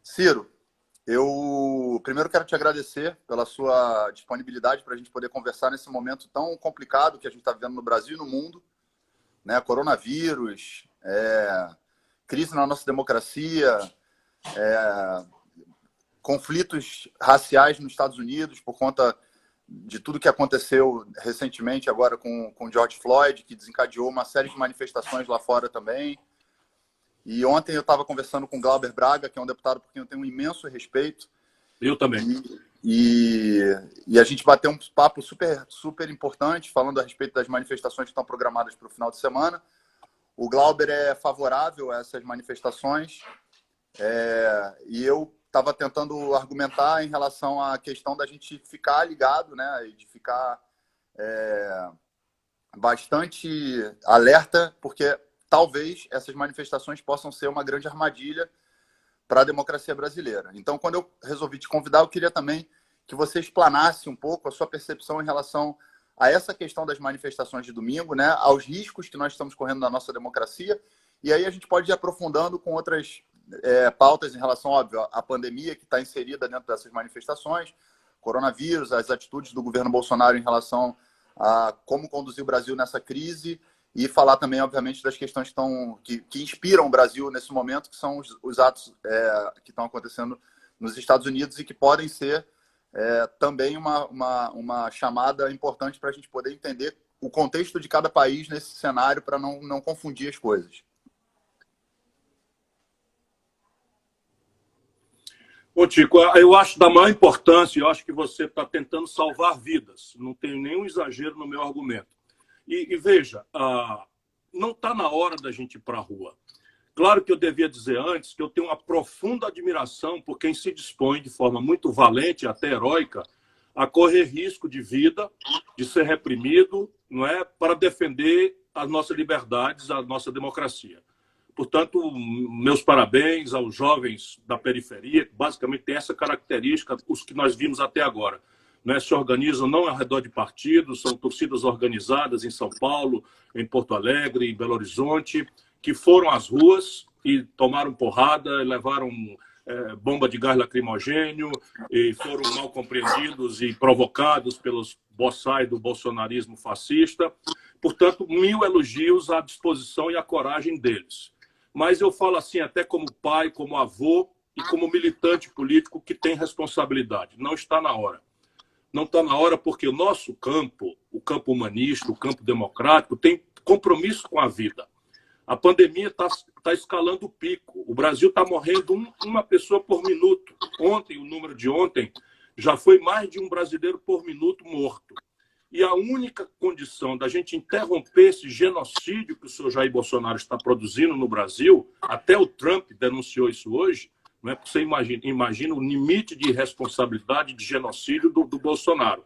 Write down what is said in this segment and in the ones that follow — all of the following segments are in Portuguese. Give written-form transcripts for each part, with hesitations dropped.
Ciro, eu primeiro quero te agradecer pela sua disponibilidade para a gente poder conversar nesse momento tão complicado que a gente está vivendo no Brasil e no mundo, né? Coronavírus, crise na nossa democracia, conflitos raciais nos Estados Unidos por conta de tudo que aconteceu recentemente agora com George Floyd, que desencadeou uma série de manifestações lá fora também. E ontem eu estava conversando com o Glauber Braga, que é um deputado por quem eu tenho um imenso respeito. Eu também. E a gente bateu um papo super importante, falando a respeito das manifestações que estão programadas para o final de semana. O Glauber é favorável a essas manifestações e eu estava tentando argumentar em relação à questão da gente ficar ligado, né, e de ficar bastante alerta, porque talvez essas manifestações possam ser uma grande armadilha para a democracia brasileira. Então, quando eu resolvi te convidar, eu queria também que você explanasse um pouco a sua percepção em relação a essa questão das manifestações de domingo, né, aos riscos que nós estamos correndo na nossa democracia, e aí a gente pode ir aprofundando com outras pautas em relação, óbvio, à pandemia que está inserida dentro dessas manifestações, coronavírus, as atitudes do governo Bolsonaro em relação a como conduzir o Brasil nessa crise, e falar também, obviamente, das questões que inspiram o Brasil nesse momento, que são os atos que estão acontecendo nos Estados Unidos e que podem ser também uma chamada importante para a gente poder entender o contexto de cada país nesse cenário, para não confundir as coisas. Ô, Tico, eu acho da maior importância, eu acho que você está tentando salvar vidas. Não tenho nenhum exagero no meu argumento. E veja, não está na hora da gente ir para a rua. Claro que eu devia dizer antes que eu tenho uma profunda admiração por quem se dispõe de forma muito valente, até heróica, a correr risco de vida, de ser reprimido, não é, para defender as nossas liberdades, a nossa democracia. Portanto, meus parabéns aos jovens da periferia, que basicamente têm essa característica, os que nós vimos até agora. Né, se organizam não ao redor de partidos, são torcidas organizadas em São Paulo, em Porto Alegre, em Belo Horizonte, que foram às ruas e tomaram porrada, levaram bomba de gás lacrimogênio e foram mal compreendidos e provocados pelos boçais do bolsonarismo fascista. Portanto, 1000 elogios à disposição e à coragem deles. Mas eu falo assim até como pai, como avô e como militante político que tem responsabilidade. Não está na hora. Não está na hora porque o nosso campo, o campo humanista, o campo democrático, tem compromisso com a vida. A pandemia está escalando o pico. O Brasil está morrendo uma pessoa por minuto. Ontem, o número de ontem, já foi mais de um brasileiro por minuto morto. E a única condição da gente interromper esse genocídio que o senhor Jair Bolsonaro está produzindo no Brasil, até o Trump denunciou isso hoje, não é? Porque você imagina o limite de responsabilidade de genocídio do Bolsonaro.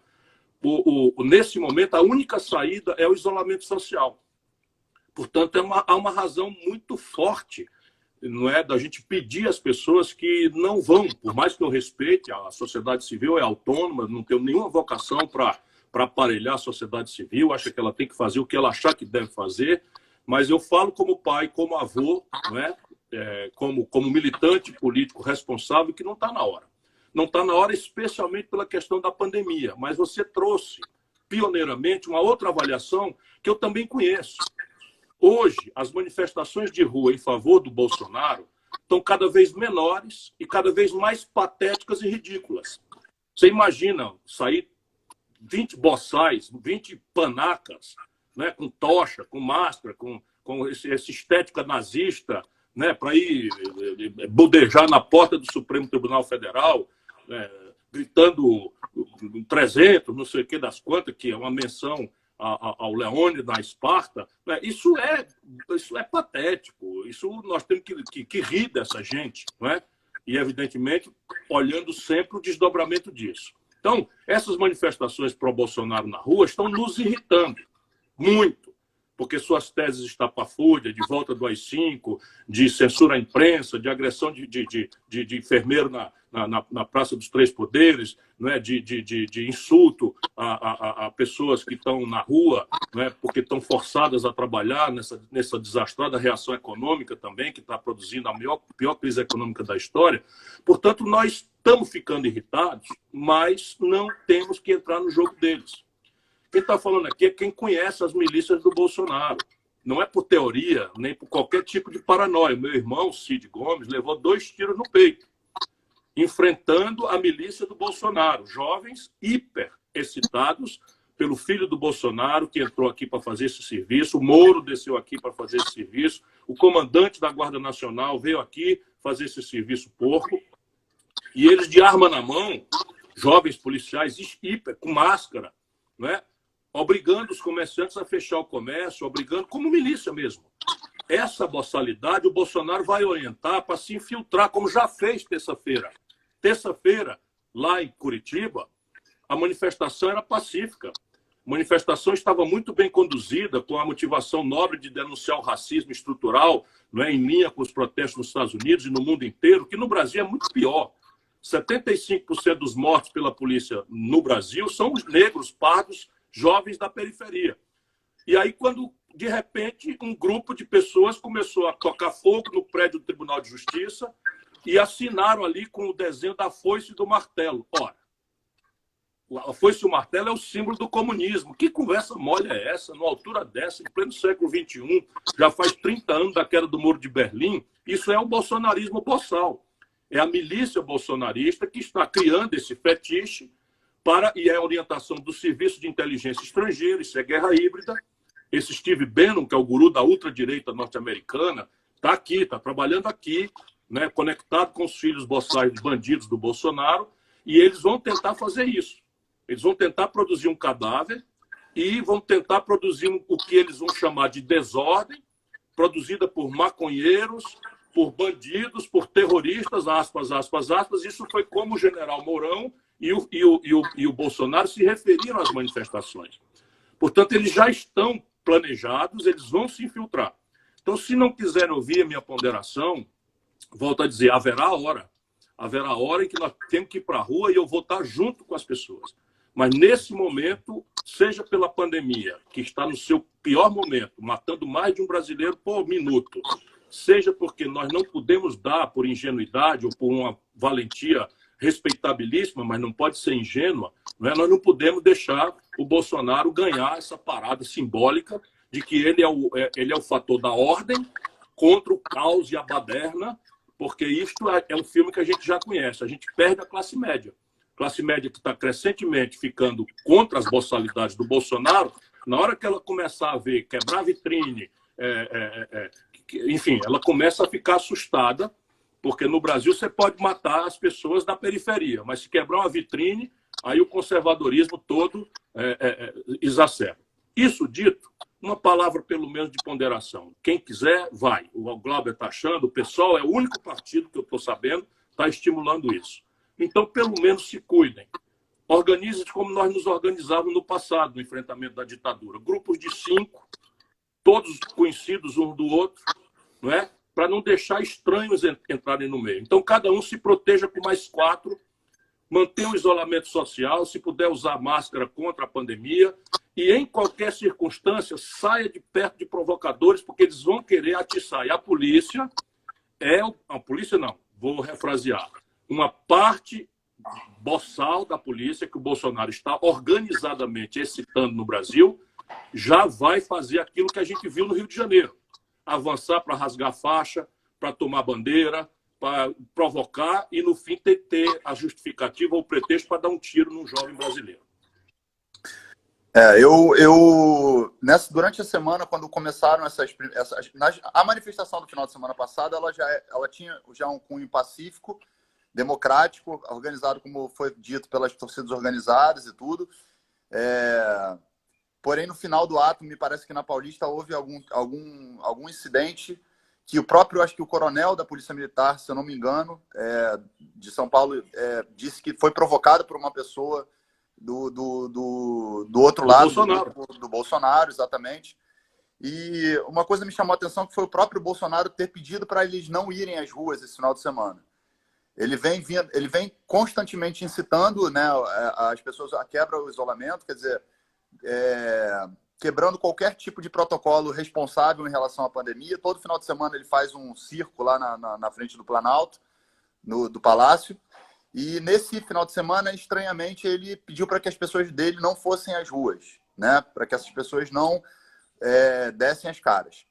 Nesse momento, a única saída é o isolamento social. Portanto, há uma razão muito forte, não é, da gente pedir às pessoas que não vão, por mais que eu respeite, a sociedade civil é autônoma, não tenho nenhuma vocação para aparelhar a sociedade civil, acha que ela tem que fazer o que ela achar que deve fazer, mas eu falo como pai, como avô, não é? Como militante político responsável, que não está na hora. Não está na hora, especialmente pela questão da pandemia. Mas você trouxe, pioneiramente, uma outra avaliação que eu também conheço. Hoje, as manifestações de rua em favor do Bolsonaro estão cada vez menores e cada vez mais patéticas e ridículas. Você imagina sair 20 boçais, 20 panacas, né, com tocha, com máscara, com essa estética nazista, né, para ir bodejar na porta do Supremo Tribunal Federal, gritando 300, não sei o que das quantas, que é uma menção ao Leônidas na Esparta. Isso é patético. Isso nós temos que rir dessa gente, não é? E, evidentemente, olhando sempre o desdobramento disso. Então, essas manifestações pró-Bolsonaro na rua estão nos irritando muito. porque suas teses estapafúrdias, de volta do AI-5, de censura à imprensa, de agressão de enfermeiro na Praça dos Três Poderes, não é? de insulto a pessoas que estão na rua, não é? Porque estão forçadas a trabalhar nessa desastrada reação econômica também, que está produzindo a pior crise econômica da história. Portanto, nós estamos ficando irritados, mas não temos que entrar no jogo deles. Quem está falando aqui é quem conhece as milícias do Bolsonaro. Não é por teoria, nem por qualquer tipo de paranoia. Meu irmão, Cid Gomes, levou 2 tiros no peito, enfrentando a milícia do Bolsonaro. Jovens hiper excitados pelo filho do Bolsonaro, que entrou aqui para fazer esse serviço. O Moro desceu aqui para fazer esse serviço. O comandante da Guarda Nacional veio aqui fazer esse serviço porco. E eles, de arma na mão, jovens policiais hiper, com máscara, não é? Obrigando os comerciantes a fechar o comércio, obrigando, como milícia mesmo. Essa boçalidade o Bolsonaro vai orientar para se infiltrar, como já fez terça-feira. Terça-feira, lá em Curitiba, a manifestação era pacífica. A manifestação estava muito bem conduzida, com a motivação nobre de denunciar o racismo estrutural, não é, em linha com os protestos nos Estados Unidos e no mundo inteiro, que no Brasil é muito pior. 75% dos mortos pela polícia no Brasil são os negros, pardos, jovens da periferia. E aí, quando, de repente, um grupo de pessoas começou a tocar fogo no prédio do Tribunal de Justiça e assinaram ali com o desenho da foice e do martelo. Ora, a foice e o martelo é o símbolo do comunismo. Que conversa mole é essa, numa altura dessa, em pleno século XXI, já faz 30 anos da queda do Muro de Berlim? Isso é o bolsonarismo boçal. É a milícia bolsonarista que está criando esse fetiche e é a orientação do Serviço de Inteligência Estrangeira, isso é guerra híbrida. Esse Steve Bannon, que é o guru da ultradireita norte-americana, está aqui, está trabalhando aqui, né, conectado com os filhos boçais de bandidos do Bolsonaro, e eles vão tentar fazer isso. Eles vão tentar produzir um cadáver e vão tentar produzir o que eles vão chamar de desordem, produzida por maconheiros, por bandidos, por terroristas, aspas, aspas, aspas. Isso foi como o general Mourão e o Bolsonaro se referiram às manifestações. Portanto, eles já estão planejados, eles vão se infiltrar. Então, se não quiserem ouvir a minha ponderação, volto a dizer, haverá hora em que nós temos que ir para a rua e eu vou estar junto com as pessoas. Mas, nesse momento, seja pela pandemia, que está no seu pior momento, matando mais de um brasileiro por minuto, seja porque nós não podemos dar por ingenuidade ou por uma valentia respeitabilíssima, mas não pode ser ingênua, não é? Nós não podemos deixar o Bolsonaro ganhar essa parada simbólica de que ele é o fator da ordem contra o caos e a baderna, porque isto é um filme que a gente já conhece. A gente perde a classe média. Classe média que está crescentemente ficando contra as boçalidades do Bolsonaro, na hora que ela começar a ver quebrar vitrine, enfim, ela começa a ficar assustada, porque no Brasil você pode matar as pessoas da periferia, mas se quebrar uma vitrine, aí o conservadorismo todo exacerba. Isso dito, uma palavra pelo menos de ponderação. Quem quiser, vai. O Glauber está achando, o PSOL é o único partido que eu estou sabendo está estimulando isso. Então, pelo menos se cuidem. Organizem como nós nos organizávamos no passado, no enfrentamento da ditadura. Grupos de 5, todos conhecidos um do outro, não é? Para não deixar estranhos entrarem no meio. Então, cada um se proteja com mais 4, mantenha o isolamento social, se puder usar máscara contra a pandemia, e em qualquer circunstância, saia de perto de provocadores, porque eles vão querer atiçar. E a polícia a polícia não, vou refrasear, uma parte boçal da polícia que o Bolsonaro está organizadamente excitando no Brasil, já vai fazer aquilo que a gente viu no Rio de Janeiro. Avançar para rasgar faixa, para tomar bandeira, para provocar e, no fim, ter a justificativa ou o pretexto para dar um tiro num jovem brasileiro. Durante a semana, quando começaram a manifestação do final de semana passada, ela tinha já um cunho pacífico, democrático, organizado, como foi dito, pelas torcidas organizadas e tudo. Porém, no final do ato, me parece que na Paulista houve algum incidente que acho que o coronel da Polícia Militar, se eu não me engano, de São Paulo, disse que foi provocado por uma pessoa do outro lado, Bolsonaro. do Bolsonaro, exatamente. E uma coisa me chamou a atenção que foi o próprio Bolsonaro ter pedido para eles não irem às ruas esse final de semana. Ele vem constantemente incitando, né, as pessoas a quebra o isolamento, quer dizer, quebrando qualquer tipo de protocolo responsável em relação à pandemia. Todo final de semana ele faz um circo lá na frente do Planalto, do Palácio. E nesse final de semana, estranhamente, ele pediu para que as pessoas dele não fossem às ruas, né, para que essas pessoas não dessem as caras.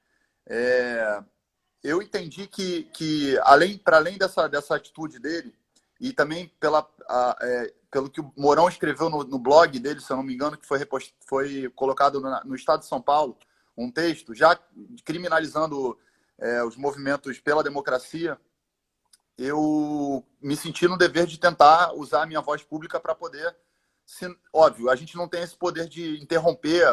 Eu entendi que para além dessa atitude dele, e também pelo que o Mourão escreveu no blog dele, se eu não me engano, que foi colocado no Estado de São Paulo, um texto já criminalizando os movimentos pela democracia, eu me senti no dever de tentar usar a minha voz pública para poder... Óbvio, a gente não tem esse poder de interromper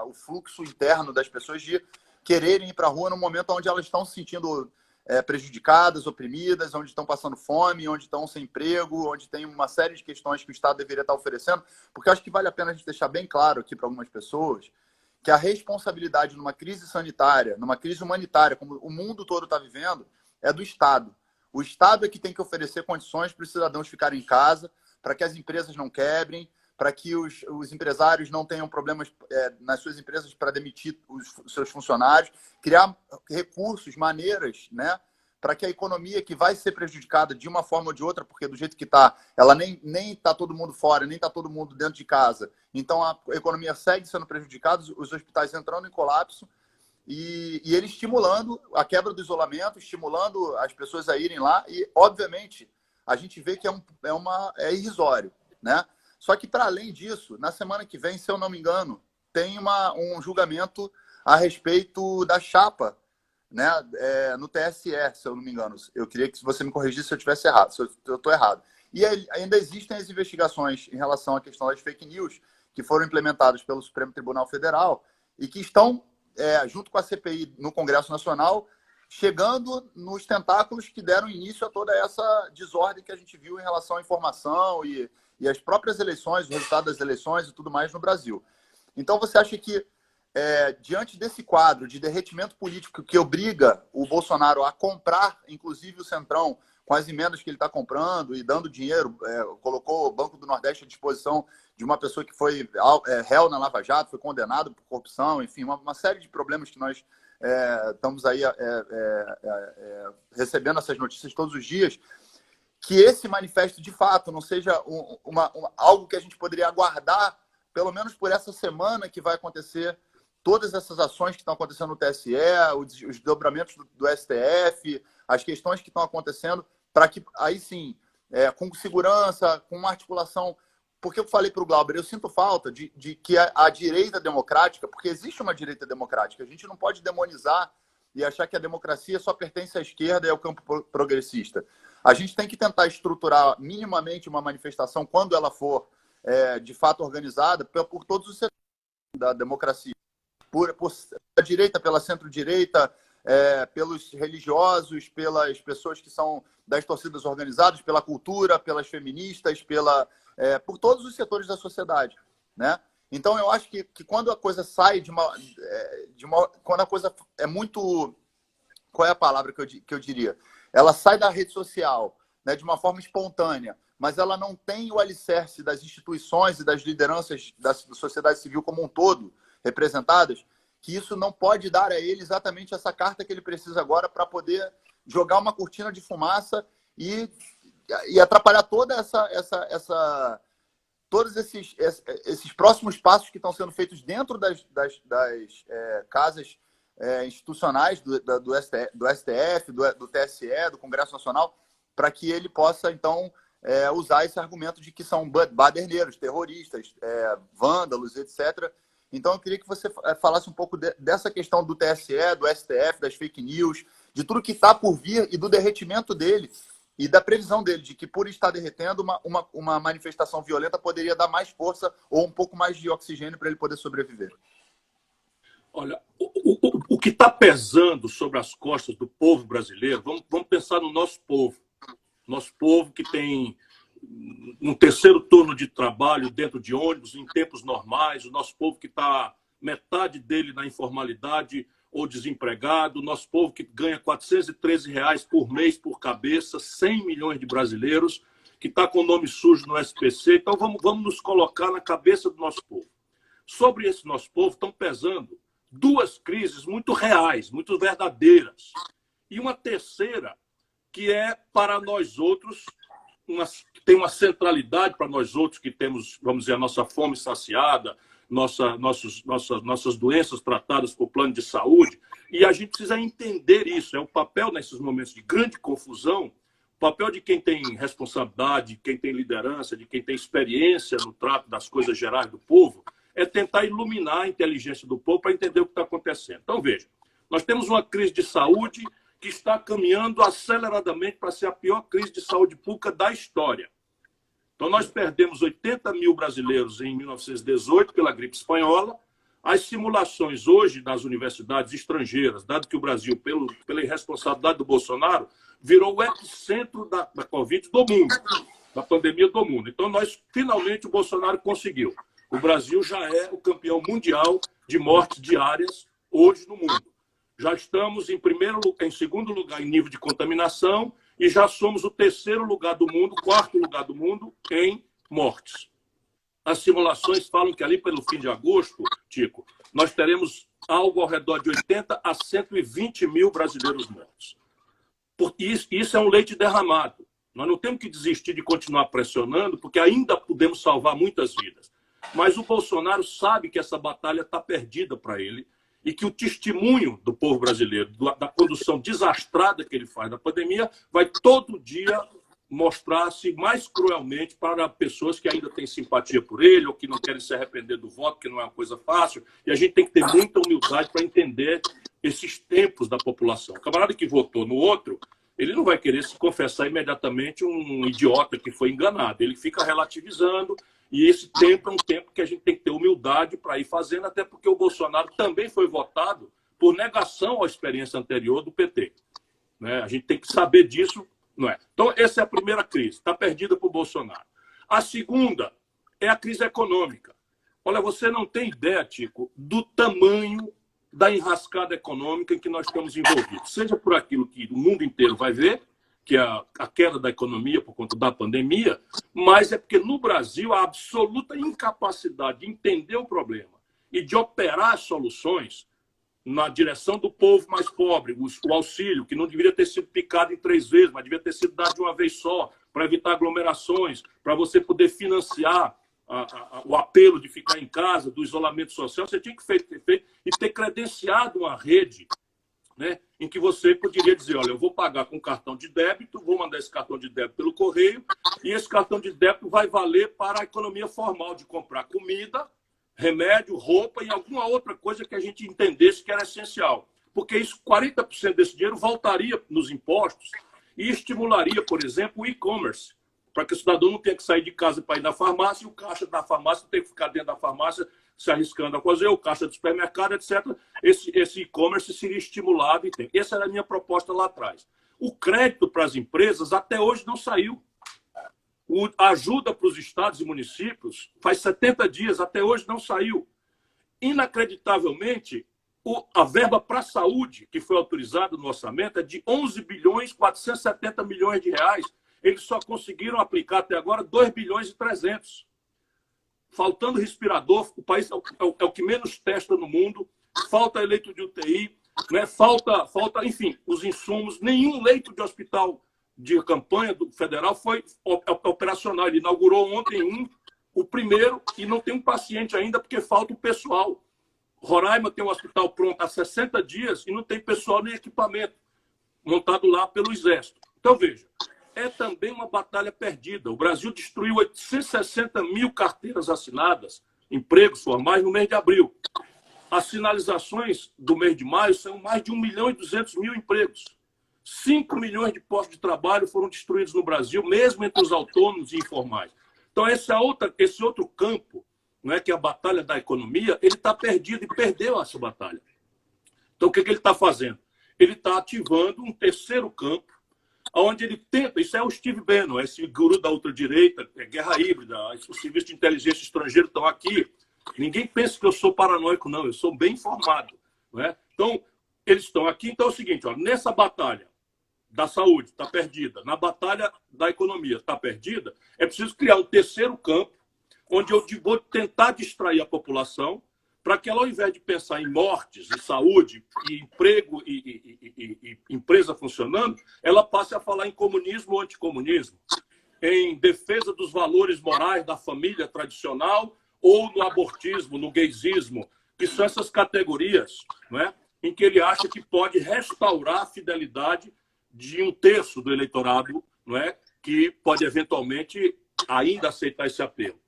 o fluxo interno das pessoas de quererem ir para a rua no momento onde elas estão se sentindo prejudicadas, oprimidas, onde estão passando fome, onde estão sem emprego, onde tem uma série de questões que o Estado deveria estar oferecendo, porque eu acho que vale a pena a gente deixar bem claro aqui para algumas pessoas que a responsabilidade numa crise sanitária, numa crise humanitária, como o mundo todo está vivendo, é do Estado. O Estado é que tem que oferecer condições para os cidadãos ficarem em casa, para que as empresas não quebrem, para que os empresários não tenham problemas nas suas empresas para demitir os seus funcionários, criar recursos, maneiras, né, para que a economia que vai ser prejudicada de uma forma ou de outra, porque do jeito que está, ela nem está todo mundo fora, nem está todo mundo dentro de casa. Então, a economia segue sendo prejudicada, os hospitais entrando em colapso, e ele estimulando a quebra do isolamento, estimulando as pessoas a irem lá, e, obviamente, a gente vê que é irrisório, né? Só que, para além disso, na semana que vem, se eu não me engano, tem um julgamento a respeito da chapa, né, no TSE, se eu não me engano. Eu queria que você me corrigisse se eu estivesse errado, se eu estou errado. E ainda existem as investigações em relação à questão das fake news que foram implementadas pelo Supremo Tribunal Federal e que estão, junto com a CPI no Congresso Nacional, chegando nos tentáculos que deram início a toda essa desordem que a gente viu em relação à informação e as próprias eleições, o resultado das eleições e tudo mais no Brasil. Então, você acha que, diante desse quadro de derretimento político que obriga o Bolsonaro a comprar, inclusive o Centrão, com as emendas que ele está comprando e dando dinheiro, colocou o Banco do Nordeste à disposição de uma pessoa que foi réu na Lava Jato, foi condenado por corrupção, enfim, uma série de problemas que nós estamos aí recebendo essas notícias todos os dias, que esse manifesto, de fato, não seja algo que a gente poderia aguardar, pelo menos por essa semana que vai acontecer, todas essas ações que estão acontecendo no TSE, os desdobramentos do STF, as questões que estão acontecendo, para que, aí sim, com segurança, com uma articulação... Porque eu falei para o Glauber, eu sinto falta de que a direita democrática, porque existe uma direita democrática, a gente não pode demonizar e achar que a democracia só pertence à esquerda e ao campo progressista. A gente tem que tentar estruturar minimamente uma manifestação, quando ela for de fato organizada, por todos os setores da democracia. Por a direita, pela centro-direita, pelos religiosos, pelas pessoas que são das torcidas organizadas, pela cultura, pelas feministas, por todos os setores da sociedade, né? Então, eu acho que quando a coisa sai quando a coisa é muito... Qual é a palavra que eu diria? Ela sai da rede social, né, de uma forma espontânea, mas ela não tem o alicerce das instituições e das lideranças da sociedade civil como um todo representadas, que isso não pode dar a ele exatamente essa carta que ele precisa agora para poder jogar uma cortina de fumaça e atrapalhar todos esses próximos passos que estão sendo feitos dentro das casas institucionais do STF, do TSE, do Congresso Nacional, para que ele possa, então, usar esse argumento de que são baderneiros, terroristas, vândalos, etc. Então, eu queria que você falasse um pouco dessa questão do TSE, do STF, das fake news, de tudo que está por vir e do derretimento dele e da previsão dele, de que por estar derretendo, uma manifestação violenta poderia dar mais força ou um pouco mais de oxigênio para ele poder sobreviver. Olha, o que está pesando sobre as costas do povo brasileiro, vamos pensar no nosso povo que tem um terceiro turno de trabalho dentro de ônibus, em tempos normais, o nosso povo que está metade dele na informalidade ou desempregado, nosso povo que ganha R$ 413 por mês por cabeça, 100 milhões de brasileiros, que está com o nome sujo no SPC. Então, vamos nos colocar na cabeça do nosso povo. Sobre esse nosso povo estão pesando duas crises muito reais, muito verdadeiras. E uma terceira, que é para nós outros, tem uma centralidade para nós outros que temos, vamos dizer, a nossa fome saciada, nossas doenças tratadas por plano de saúde, e a gente precisa entender isso. É o papel, nesses momentos de grande confusão, o papel de quem tem responsabilidade, de quem tem liderança, de quem tem experiência no trato das coisas gerais do povo, é tentar iluminar a inteligência do povo para entender o que está acontecendo. Então, veja, nós temos uma crise de saúde que está caminhando aceleradamente para ser a pior crise de saúde pública da história. Então, nós perdemos 80 mil brasileiros em 1918 pela gripe espanhola. As simulações hoje das universidades estrangeiras, dado que o Brasil, pela irresponsabilidade do Bolsonaro, virou o epicentro da Covid do mundo, da pandemia do mundo. Então, finalmente, o Bolsonaro conseguiu. O Brasil já é o campeão mundial de mortes diárias hoje no mundo. Já estamos em segundo lugar em nível de contaminação e já somos o terceiro lugar do mundo, quarto lugar do mundo em mortes. As simulações falam que ali pelo fim de agosto, Tico, nós teremos algo ao redor de 80 a 120 mil brasileiros mortos. Isso é um leite derramado. Nós não temos que desistir de continuar pressionando, porque ainda podemos salvar muitas vidas. Mas o Bolsonaro sabe que essa batalha está perdida para ele e que o testemunho do povo brasileiro, da condução desastrada que ele faz da pandemia, vai todo dia mostrar-se mais cruelmente para pessoas que ainda têm simpatia por ele ou que não querem se arrepender do voto, que não é uma coisa fácil. E a gente tem que ter muita humildade para entender esses tempos da população. O camarada que votou no outro, ele não vai querer se confessar imediatamente um idiota que foi enganado. Ele fica relativizando. E esse tempo é um tempo que a gente tem que ter humildade para ir fazendo, até porque o Bolsonaro também foi votado por negação à experiência anterior do PT. Né? A gente tem que saber disso, não é? Então, essa é a primeira crise, está perdida para o Bolsonaro. A segunda é a crise econômica. Olha, você não tem ideia, Tico, do tamanho da enrascada econômica em que nós estamos envolvidos. Seja por aquilo que o mundo inteiro vai ver, que é a queda da economia por conta da pandemia, mas é porque no Brasil a absoluta incapacidade de entender o problema e de operar as soluções na direção do povo mais pobre, o auxílio, que não deveria ter sido picado em 3 vezes, mas devia ter sido dado de uma vez só, para evitar aglomerações, para você poder financiar o apelo de ficar em casa, do isolamento social. Você tinha que ter feito e ter credenciado uma rede, né, em que você poderia dizer, olha, eu vou pagar com cartão de débito, vou mandar esse cartão de débito pelo correio, e esse cartão de débito vai valer para a economia formal de comprar comida, remédio, roupa e alguma outra coisa que a gente entendesse que era essencial. Porque isso, 40% desse dinheiro voltaria nos impostos e estimularia, por exemplo, o e-commerce, para que o cidadão não tenha que sair de casa para ir na farmácia e o caixa da farmácia tem que ficar dentro da farmácia se arriscando a fazer, o caixa do supermercado, etc. Esse e-commerce seria estimulado. E tem. Essa era a minha proposta lá atrás. O crédito para as empresas até hoje não saiu. A ajuda para os estados e municípios faz 70 dias, até hoje não saiu. Inacreditavelmente, a verba para a saúde, que foi autorizada no orçamento, é de 11 bilhões 470 milhões de reais. Eles só conseguiram aplicar até agora 2 bilhões e 300. Faltando respirador, o país é o que menos testa no mundo, falta leito de UTI, né? falta, enfim, os insumos, nenhum leito de hospital de campanha do federal foi operacional. Ele inaugurou ontem o primeiro, e não tem um paciente ainda porque falta o pessoal. Roraima tem um hospital pronto há 60 dias e não tem pessoal nem equipamento montado lá pelo Exército. Então, veja, é também uma batalha perdida. O Brasil destruiu 860 mil carteiras assinadas, empregos formais, no mês de abril. As sinalizações do mês de maio são mais de 1 milhão e 200 mil empregos. 5 milhões de postos de trabalho foram destruídos no Brasil, mesmo entre os autônomos e informais. Então, esse outro campo, não é, que é a batalha da economia, ele está perdido e perdeu essa batalha. Então, o que ele está fazendo? Ele está ativando um terceiro campo, onde ele tenta, isso é o Steve Bannon, esse guru da ultradireita, é guerra híbrida, os serviços de inteligência estrangeiro estão aqui, Ninguém pensa que eu sou paranoico, não. Eu sou bem informado. Não é? Então, eles estão aqui. Então é o seguinte, ó, nessa batalha da saúde está perdida, na batalha da economia está perdida, é preciso criar um terceiro campo, onde eu vou tentar distrair a população para que ela, ao invés de pensar em mortes, em saúde, e emprego e empresa funcionando, ela passe a falar em comunismo ou anticomunismo, em defesa dos valores morais da família tradicional ou no abortismo, no gaysismo, que são essas categorias, não é? Em que ele acha que pode restaurar a fidelidade de um terço do eleitorado, não é? Que pode eventualmente ainda aceitar esse apelo.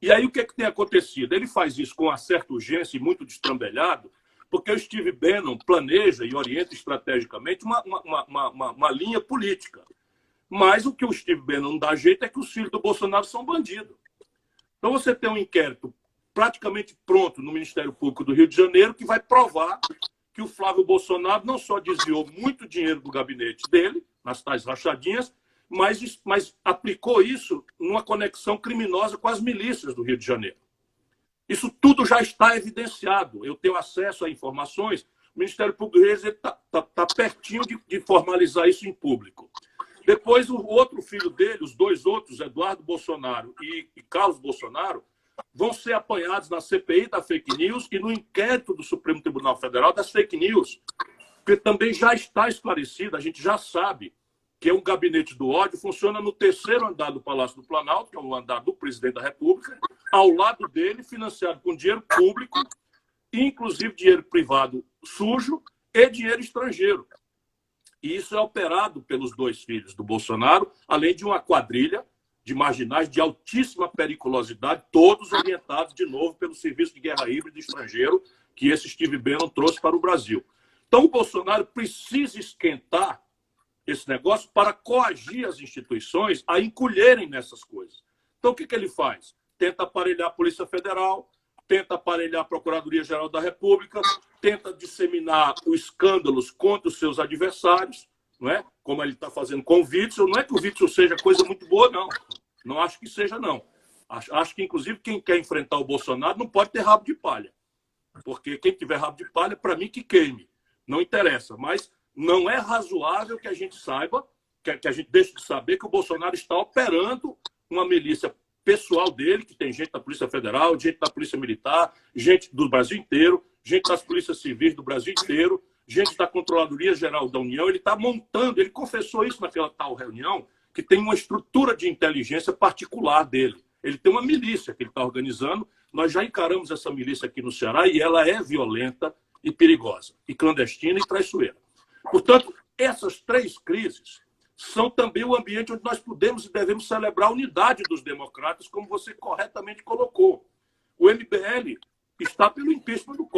E aí o que é que tem acontecido? Ele faz isso com uma certa urgência e muito destrambelhado, porque o Steve Bannon planeja e orienta estrategicamente uma linha política. Mas o que o Steve Bannon não dá jeito é que os filhos do Bolsonaro são bandidos. Então você tem um inquérito praticamente pronto no Ministério Público do Rio de Janeiro que vai provar que o Flávio Bolsonaro não só desviou muito dinheiro do gabinete dele, nas tais rachadinhas, mas aplicou isso numa conexão criminosa com as milícias do Rio de Janeiro. Isso tudo já está evidenciado. Eu tenho acesso a informações. O Ministério Público do Rio de Janeiro está pertinho de formalizar isso em público. Depois, o outro filho dele, os dois outros, Eduardo Bolsonaro e Carlos Bolsonaro, vão ser apanhados na CPI da fake news e no inquérito do Supremo Tribunal Federal das fake news, porque também já está esclarecido, a gente já sabe que é um gabinete do ódio, funciona no terceiro andar do Palácio do Planalto, que é o andar do presidente da República, ao lado dele, financiado com dinheiro público, inclusive dinheiro privado sujo e dinheiro estrangeiro. E isso é operado pelos dois filhos do Bolsonaro, além de uma quadrilha de marginais de altíssima periculosidade, todos orientados, de novo, pelo Serviço de Guerra Híbrida Estrangeiro, que esse Steve Bannon trouxe para o Brasil. Então, o Bolsonaro precisa esquentar esse negócio para coagir as instituições a encolherem nessas coisas. Então, o que ele faz? Tenta aparelhar a Polícia Federal, tenta aparelhar a Procuradoria-Geral da República, tenta disseminar os escândalos contra os seus adversários, não é? Como ele está fazendo com o Witzel. Não é que o Witzel seja coisa muito boa, não. Não acho que seja, não. Acho que, inclusive, quem quer enfrentar o Bolsonaro não pode ter rabo de palha. Porque quem tiver rabo de palha, para mim, que queime. Não interessa. Mas não é razoável que a gente saiba, que a gente deixe de saber que o Bolsonaro está operando uma milícia pessoal dele, que tem gente da Polícia Federal, gente da Polícia Militar, gente do Brasil inteiro, gente das Polícias Civis do Brasil inteiro, gente da Controladoria Geral da União. Ele está montando, ele confessou isso naquela tal reunião, que tem uma estrutura de inteligência particular dele. Ele tem uma milícia que ele está organizando. Nós já encaramos essa milícia aqui no Ceará e ela é violenta e perigosa, e clandestina e traiçoeira. Portanto, essas três crises são também o ambiente onde nós podemos e devemos celebrar a unidade dos democratas, como você corretamente colocou. O MBL está pelo impeachment do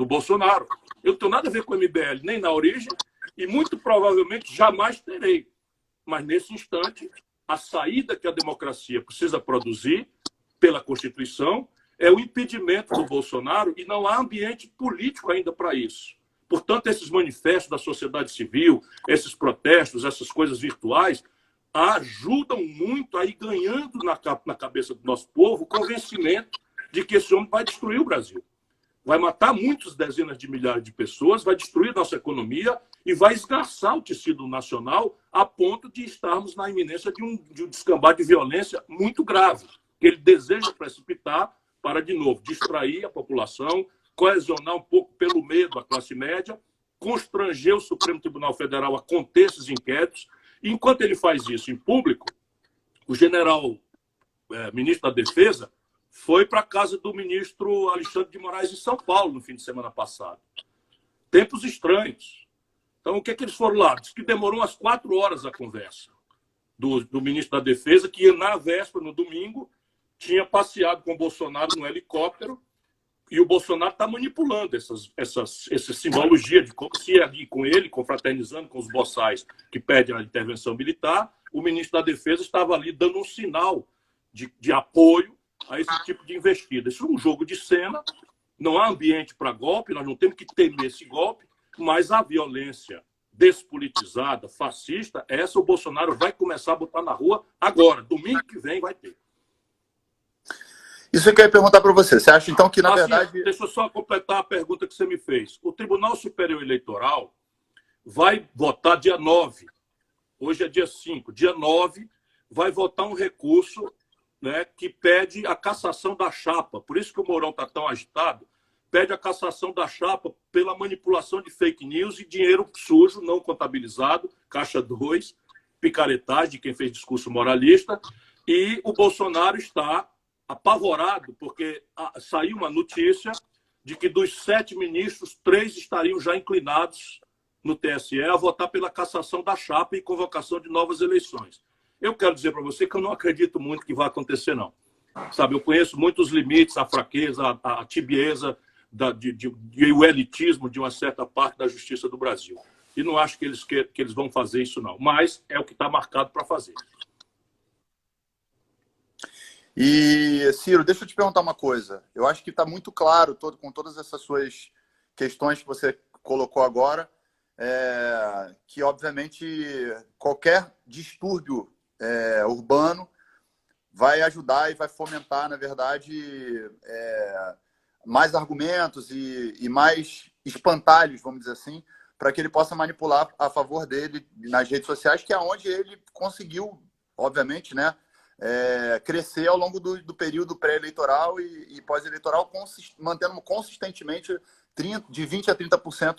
Bolsonaro. Eu não tenho nada a ver com o MBL, nem na origem, e muito provavelmente jamais terei. Mas, nesse instante, a saída que a democracia precisa produzir pela Constituição é o impedimento do Bolsonaro, e não há ambiente político ainda para isso. Portanto, esses manifestos da sociedade civil, esses protestos, essas coisas virtuais, ajudam muito a ir ganhando na cabeça do nosso povo o convencimento de que esse homem vai destruir o Brasil. Vai matar muitas dezenas de milhares de pessoas, vai destruir nossa economia e vai esgarçar o tecido nacional a ponto de estarmos na iminência de um descambar de violência muito grave, que ele deseja precipitar para, de novo, distrair a população, coesionar um pouco pelo medo a classe média, constranger o Supremo Tribunal Federal a conter esses inquéritos. E, enquanto ele faz isso em público, o general ministro da Defesa foi para a casa do ministro Alexandre de Moraes em São Paulo no fim de semana passado. Tempos estranhos. Então, o que eles foram lá? Diz que demorou umas 4 horas a conversa do ministro da Defesa, que na véspera, no domingo, tinha passeado com o Bolsonaro no helicóptero. E o Bolsonaro está manipulando essa simbologia de como se ali com ele, confraternizando com os boçais que pedem a intervenção militar. O ministro da Defesa estava ali dando um sinal de apoio a esse tipo de investida. Isso é um jogo de cena, não há ambiente para golpe, nós não temos que temer esse golpe, mas a violência despolitizada, fascista, essa o Bolsonaro vai começar a botar na rua agora. Domingo que vem vai ter. Isso que eu ia perguntar para você. Você acha, então, que, na verdade... Deixa eu só completar a pergunta que você me fez. O Tribunal Superior Eleitoral vai votar dia 9. Hoje é dia 5. Dia 9 vai votar um recurso, né, que pede a cassação da chapa. Por isso que o Mourão está tão agitado. Pede a cassação da chapa pela manipulação de fake news e dinheiro sujo, não contabilizado, caixa 2, picaretagem de quem fez discurso moralista. E o Bolsonaro está apavorado, porque saiu uma notícia de que dos 7 ministros, 3 estariam já inclinados no TSE a votar pela cassação da chapa e convocação de novas eleições. Eu quero dizer para você que eu não acredito muito que vai acontecer, não. Sabe, eu conheço muitos limites, a fraqueza, a tibieza, o elitismo de uma certa parte da justiça do Brasil. E não acho que eles vão fazer isso, não. Mas é o que está marcado para fazer. E, Ciro, deixa eu te perguntar uma coisa. Eu acho que está muito claro, com todas essas suas questões que você colocou agora, que, obviamente, qualquer distúrbio urbano vai ajudar e vai fomentar, na verdade, mais argumentos e mais espantalhos, vamos dizer assim, para que ele possa manipular a favor dele nas redes sociais, que é onde ele conseguiu, obviamente, né, crescer ao longo do período pré-eleitoral e pós-eleitoral, mantendo consistentemente de 20% a 30%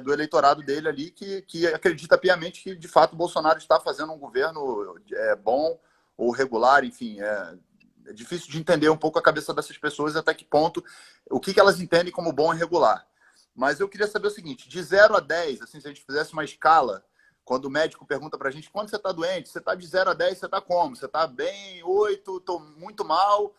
do eleitorado dele ali, que acredita piamente que, de fato, o Bolsonaro está fazendo um governo bom ou regular, enfim. É difícil de entender um pouco a cabeça dessas pessoas, até que ponto, o que elas entendem como bom e regular. Mas eu queria saber o seguinte, de 0 a 10, assim, se a gente fizesse uma escala, quando o médico pergunta pra gente, quando você está doente, você está de 0 a 10, você está como? Você está bem? 8, estou muito mal.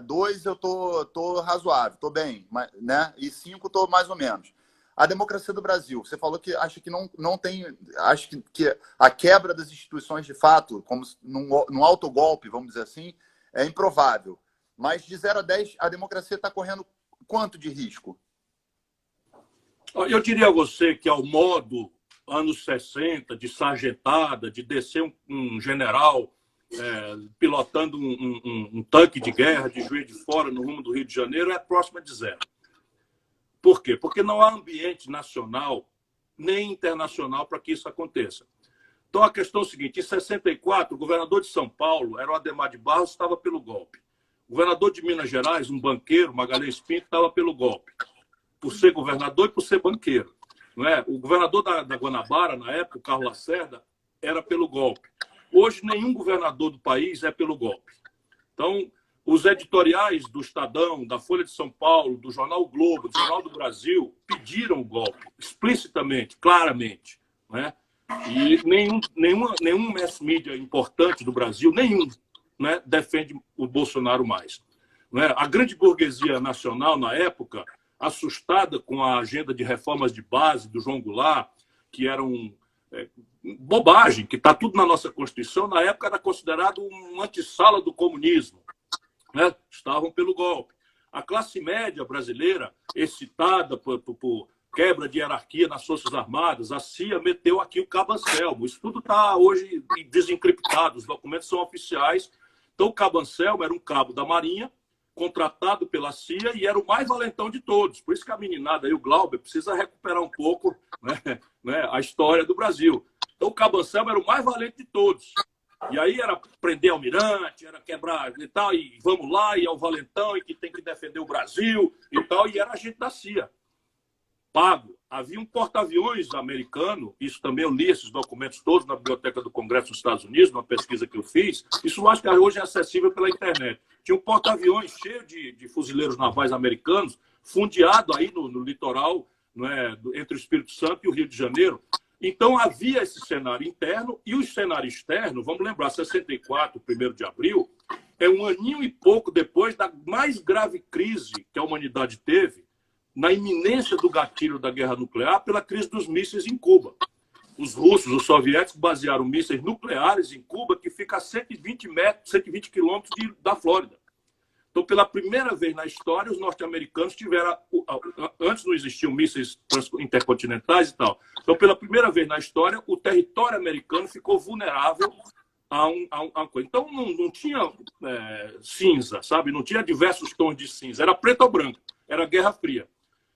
2, eu tô razoável, estou bem, né? E 5, estou mais ou menos. A democracia do Brasil, você falou que acha que não tem... Acho que a quebra das instituições, de fato, como num autogolpe, vamos dizer assim, é improvável. Mas de 0 a 10, a democracia está correndo quanto de risco? Eu diria a você que, ao modo anos 60, de sargentada, de descer um general pilotando um tanque de guerra de Juiz de Fora no rumo do Rio de Janeiro, é próxima de 0. Por quê? Porque não há ambiente nacional nem internacional para que isso aconteça. Então, a questão é o seguinte, em 64, o governador de São Paulo era o Adhemar de Barros, estava pelo golpe. O governador de Minas Gerais, um banqueiro, Magalhães Pinto, estava pelo golpe. Por ser governador e por ser banqueiro. Não é? O governador da Guanabara, na época, o Carlos Lacerda, era pelo golpe. Hoje, nenhum governador do país é pelo golpe. Então, os editoriais do Estadão, da Folha de São Paulo, do Jornal o Globo, do Jornal do Brasil, pediram o golpe, explicitamente, claramente. Não é? E nenhum mass media importante do Brasil, nenhum, né, defende o Bolsonaro mais. Não é? A grande burguesia nacional, na época, assustada com a agenda de reformas de base do João Goulart, que eram bobagem, que está tudo na nossa Constituição, na época era considerado um antessala do comunismo. Né? Estavam pelo golpe. A classe média brasileira, excitada por quebra de hierarquia nas Forças Armadas, a CIA meteu aqui o Cabo Anselmo. Isso tudo está hoje desencriptado, os documentos são oficiais. Então, o Cabo Anselmo era um cabo da Marinha, contratado pela CIA, e era o mais valentão de todos. Por isso que a meninada aí, o Glauber, precisa recuperar um pouco, né, a história do Brasil. Então, o Cabo Anselmo era o mais valente de todos. E aí era prender almirante, era quebrar e tal, e vamos lá, e é o valentão, e que tem que defender o Brasil e tal, e era agente da CIA. Pago. Havia um porta-aviões americano, isso também eu li esses documentos todos na Biblioteca do Congresso dos Estados Unidos, numa pesquisa que eu fiz, isso eu acho que hoje é acessível pela internet. Tinha um porta-aviões cheio de fuzileiros navais americanos, fundeado aí no litoral, né, entre o Espírito Santo e o Rio de Janeiro. Então havia esse cenário interno e o cenário externo, vamos lembrar, 64, 1º de abril, é um aninho e pouco depois da mais grave crise que a humanidade teve, na iminência do gatilho da guerra nuclear, pela crise dos mísseis em Cuba. Os russos, os soviéticos, basearam mísseis nucleares em Cuba, que fica a 120 quilômetros da Flórida. Então, pela primeira vez na história, os norte-americanos tiveram... Antes não existiam mísseis intercontinentais e tal. Então, pela primeira vez na história, o território americano ficou vulnerável a uma coisa. Então, não tinha cinza, sabe? Não tinha diversos tons de cinza. Era preto ou branco. Era Guerra Fria.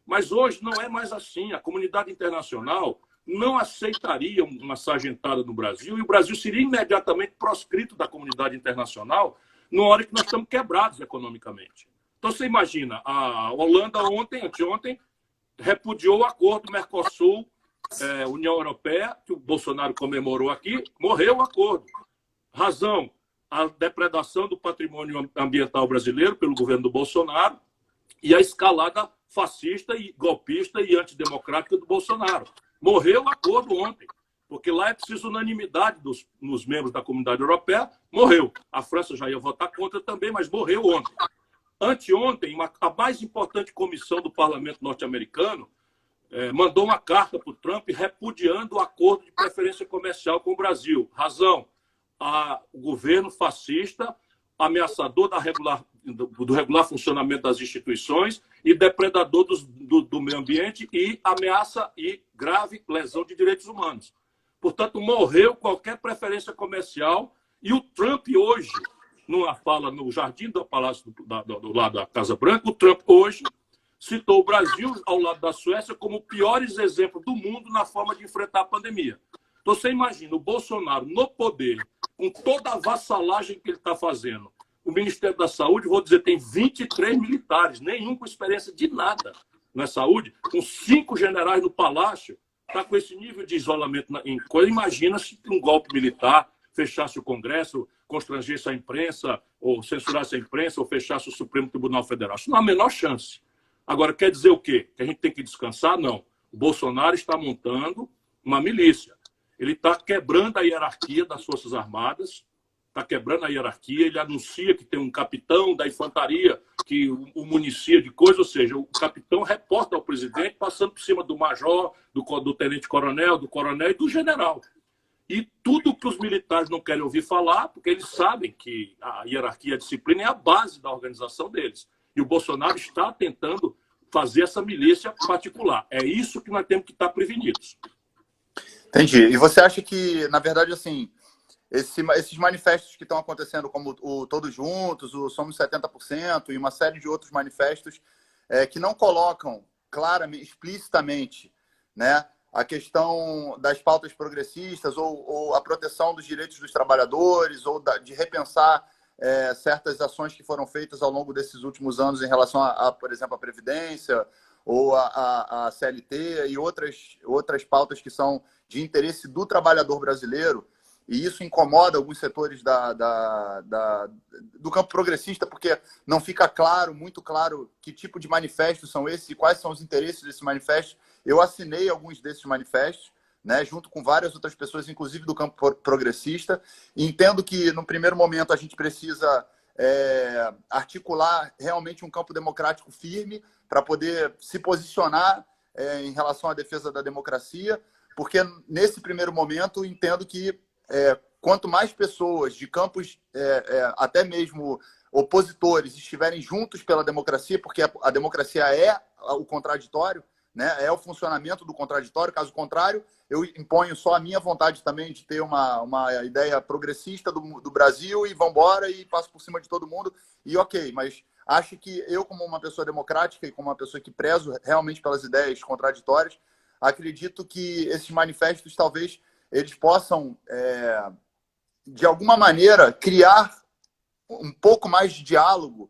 Mas hoje não é mais assim. A comunidade internacional não aceitaria uma sargentada no Brasil e o Brasil seria imediatamente proscrito da comunidade internacional numa hora que nós estamos quebrados economicamente. Então, você imagina, a Holanda anteontem, repudiou o acordo Mercosul, União Europeia, que o Bolsonaro comemorou aqui, morreu o acordo. Razão, a depredação do patrimônio ambiental brasileiro pelo governo do Bolsonaro e a escalada fascista e golpista e antidemocrática do Bolsonaro. Morreu o acordo ontem, porque lá é preciso unanimidade nos membros da comunidade europeia. Morreu. A França já ia votar contra também, mas morreu ontem. Anteontem, a mais importante comissão do parlamento norte-americano mandou uma carta para o Trump repudiando o acordo de preferência comercial com o Brasil. Razão, o governo fascista, ameaçador do regular funcionamento das instituições e depredador do meio ambiente e ameaça e grave lesão de direitos humanos. Portanto, morreu qualquer preferência comercial e o Trump hoje, numa fala no jardim do Palácio do lado da Casa Branca, o Trump hoje citou o Brasil, ao lado da Suécia, como piores exemplos do mundo na forma de enfrentar a pandemia. Então, você imagina o Bolsonaro no poder, com toda a vassalagem que ele está fazendo. O Ministério da Saúde, vou dizer, tem 23 militares, nenhum com experiência de nada na saúde, com 5 generais no Palácio, está com esse nível de isolamento em coisa. Imagina se um golpe militar fechasse o Congresso, constrangesse a imprensa, ou censurasse a imprensa, ou fechasse o Supremo Tribunal Federal. Isso não há a menor chance. Agora, quer dizer o quê? Que a gente tem que descansar? Não. O Bolsonaro está montando uma milícia. Ele está quebrando a hierarquia das Forças Armadas, está quebrando a hierarquia, ele anuncia que tem um capitão da infantaria que o municia de coisa, ou seja, o capitão reporta ao presidente, passando por cima do major, do tenente-coronel, do coronel e do general. E tudo que os militares não querem ouvir falar, porque eles sabem que a hierarquia e a disciplina é a base da organização deles. E o Bolsonaro está tentando fazer essa milícia particular. É isso que nós temos que estar prevenidos. Entendi. E você acha que, na verdade, assim, esses manifestos que estão acontecendo, como o Todos Juntos, o Somos 70% e uma série de outros manifestos que não colocam claramente, explicitamente, né, a questão das pautas progressistas ou a proteção dos direitos dos trabalhadores ou de repensar certas ações que foram feitas ao longo desses últimos anos em relação por exemplo, à Previdência ou a CLT e outras pautas que são de interesse do trabalhador brasileiro, e isso incomoda alguns setores do campo progressista, porque não fica claro, muito claro, que tipo de manifestos são esses e quais são os interesses desses manifestos. Eu assinei alguns desses manifestos, né, junto com várias outras pessoas, inclusive do campo progressista, e entendo que, no primeiro momento, a gente precisa articular realmente um campo democrático firme para poder se posicionar em relação à defesa da democracia, porque, nesse primeiro momento, entendo que quanto mais pessoas de campos, até mesmo opositores, estiverem juntos pela democracia, porque a democracia é o contraditório, né? É o funcionamento do contraditório. Caso contrário, eu imponho só a minha vontade também de ter uma ideia progressista do Brasil e vamos embora e passo por cima de todo mundo. E ok, mas acho que eu, como uma pessoa democrática e como uma pessoa que prezo realmente pelas ideias contraditórias, acredito que esses manifestos talvez eles possam, de alguma maneira, criar um pouco mais de diálogo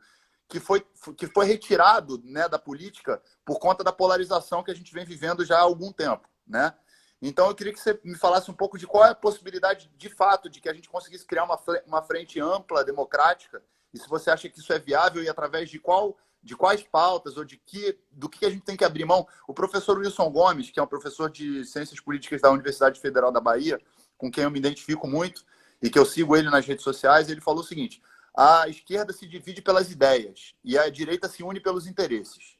que foi retirado, né, da política por conta da polarização que a gente vem vivendo já há algum tempo, né? Então, eu queria que você me falasse um pouco de qual é a possibilidade, de fato, de que a gente conseguisse criar uma frente ampla, democrática, e se você acha que isso é viável e através de quais pautas ou do que a gente tem que abrir mão. O professor Wilson Gomes, que é um professor de Ciências Políticas da Universidade Federal da Bahia, com quem eu me identifico muito e que eu sigo ele nas redes sociais, ele falou o seguinte: a esquerda se divide pelas ideias e a direita se une pelos interesses,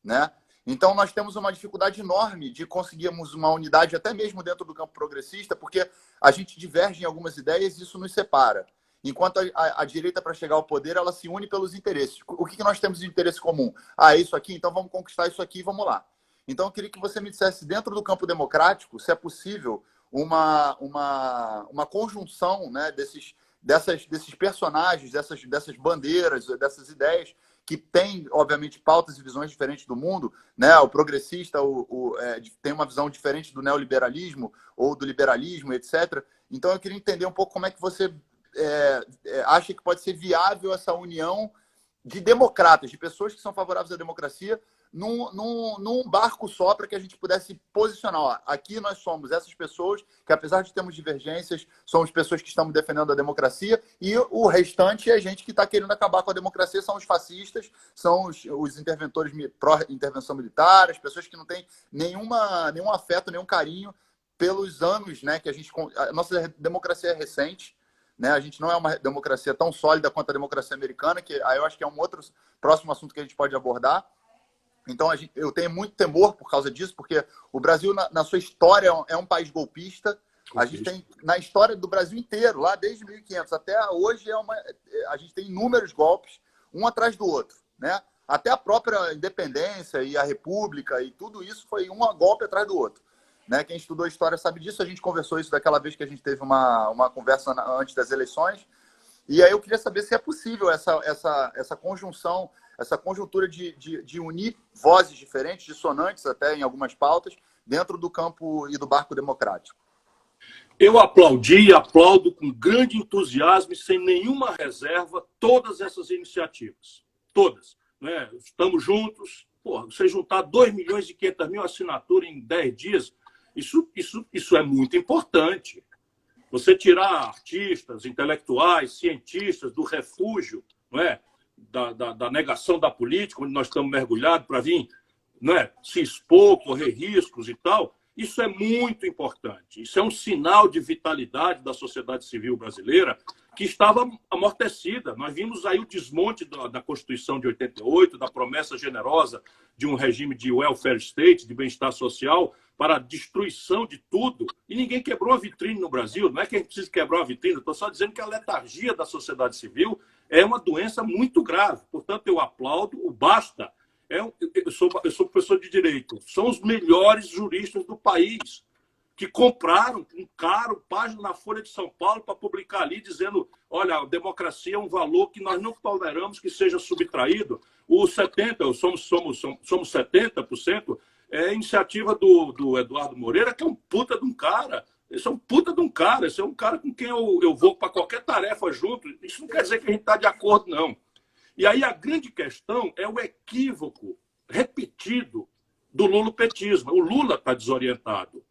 né? Então, nós temos uma dificuldade enorme de conseguirmos uma unidade até mesmo dentro do campo progressista, porque a gente diverge em algumas ideias e isso nos separa. Enquanto a direita, para chegar ao poder, ela se une pelos interesses. O que nós temos de interesse comum? É isso aqui? Então vamos conquistar isso aqui e vamos lá. Então eu queria que você me dissesse, dentro do campo democrático, se é possível uma conjunção, né, desses personagens, dessas bandeiras, dessas ideias, que tem, obviamente, pautas e visões diferentes do mundo, né? O progressista tem uma visão diferente do neoliberalismo ou do liberalismo, etc. Então, eu queria entender um pouco como é que você acha que pode ser viável essa união de democratas, de pessoas que são favoráveis à democracia, num barco só, para que a gente pudesse posicionar. Ó, aqui nós somos essas pessoas que, apesar de termos divergências, somos pessoas que estamos defendendo a democracia, e o restante é gente que está querendo acabar com a democracia, são os fascistas, são os interventores pró-intervenção militar, as pessoas que não têm nenhum afeto, nenhum carinho pelos anos, né, que a nossa democracia é recente, né? A gente não é uma democracia tão sólida quanto a democracia americana, que aí eu acho que é um outro próximo assunto que a gente pode abordar. Então, eu tenho muito temor por causa disso, porque o Brasil, na sua história, é um país golpista. A gente tem, na história do Brasil inteiro, lá desde 1500 até hoje, a gente tem inúmeros golpes, um atrás do outro, né? Até a própria independência e a república e tudo isso foi um golpe atrás do outro, né? Quem estudou história sabe disso. A gente conversou isso daquela vez que a gente teve uma conversa antes das eleições. E aí eu queria saber se é possível essa conjunção, essa conjuntura de unir vozes diferentes, dissonantes até em algumas pautas, dentro do campo e do barco democrático. Eu aplaudi e aplaudo com grande entusiasmo e sem nenhuma reserva todas essas iniciativas. Todas. Né? Estamos juntos. Porra, você juntar 2.500.000 assinaturas em 10 dias, isso é muito importante. Você tirar artistas, intelectuais, cientistas do refúgio, não é? Da negação da política, onde nós estamos mergulhados, para vir, não é? Se expor, correr riscos e tal, isso é muito importante. Isso é um sinal de vitalidade da sociedade civil brasileira que estava amortecida. Nós vimos aí o desmonte da Constituição de 88, da promessa generosa de um regime de welfare state, de bem-estar social, para a destruição de tudo. E ninguém quebrou a vitrine no Brasil. Não é que a gente precisa quebrar a vitrine, estou só dizendo que a letargia da sociedade civil é uma doença muito grave. Portanto, eu aplaudo o Basta. Eu sou professor de Direito. São os melhores juristas do país, que compraram um caro página na Folha de São Paulo para publicar ali, dizendo, olha, a democracia é um valor que nós não toleramos que seja subtraído. Os 70%, somos 70%, é iniciativa do Eduardo Moreira, que é um puta de um cara. Esse é um puta de um cara. Esse é um cara com quem eu vou para qualquer tarefa junto. Isso não quer dizer que a gente está de acordo, não. E aí a grande questão é o equívoco repetido do lulopetismo. O Lula está desorientado.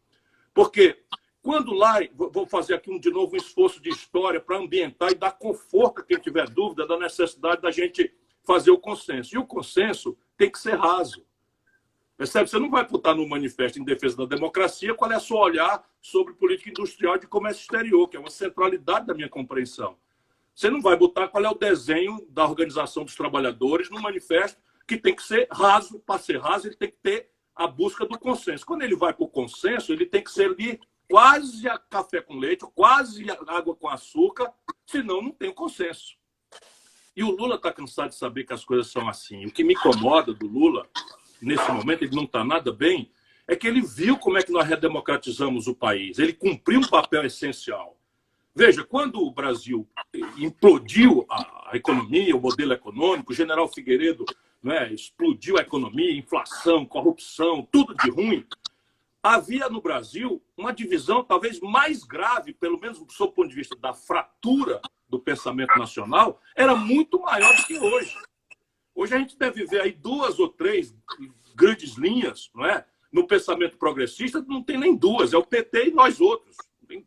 Porque quando lá, vou fazer aqui de novo um esforço de história para ambientar e dar conforto a quem tiver dúvida da necessidade da gente fazer o consenso. E o consenso tem que ser raso. Percebe? Você não vai botar no manifesto em defesa da democracia qual é o seu olhar sobre política industrial e de comércio exterior, que é uma centralidade da minha compreensão. Você não vai botar qual é o desenho da Organização dos Trabalhadores no manifesto, que tem que ser raso. Para ser raso, ele tem que ter a busca do consenso. Quando ele vai para o consenso, ele tem que ser ali quase a café com leite, quase água com açúcar, senão não tem o consenso. E o Lula está cansado de saber que as coisas são assim. O que me incomoda do Lula, nesse momento, ele não está nada bem, é que ele viu como é que nós redemocratizamos o país. Ele cumpriu um papel essencial. Veja, quando o Brasil implodiu a economia, o modelo econômico, o general Figueiredo, né, explodiu a economia, inflação, corrupção, tudo de ruim, havia no Brasil uma divisão talvez mais grave, pelo menos do seu ponto de vista da fratura do pensamento nacional, era muito maior do que hoje. Hoje a gente deve ver aí 2 ou 3 grandes linhas, não é? No pensamento progressista não tem nem 2, é o PT e nós outros.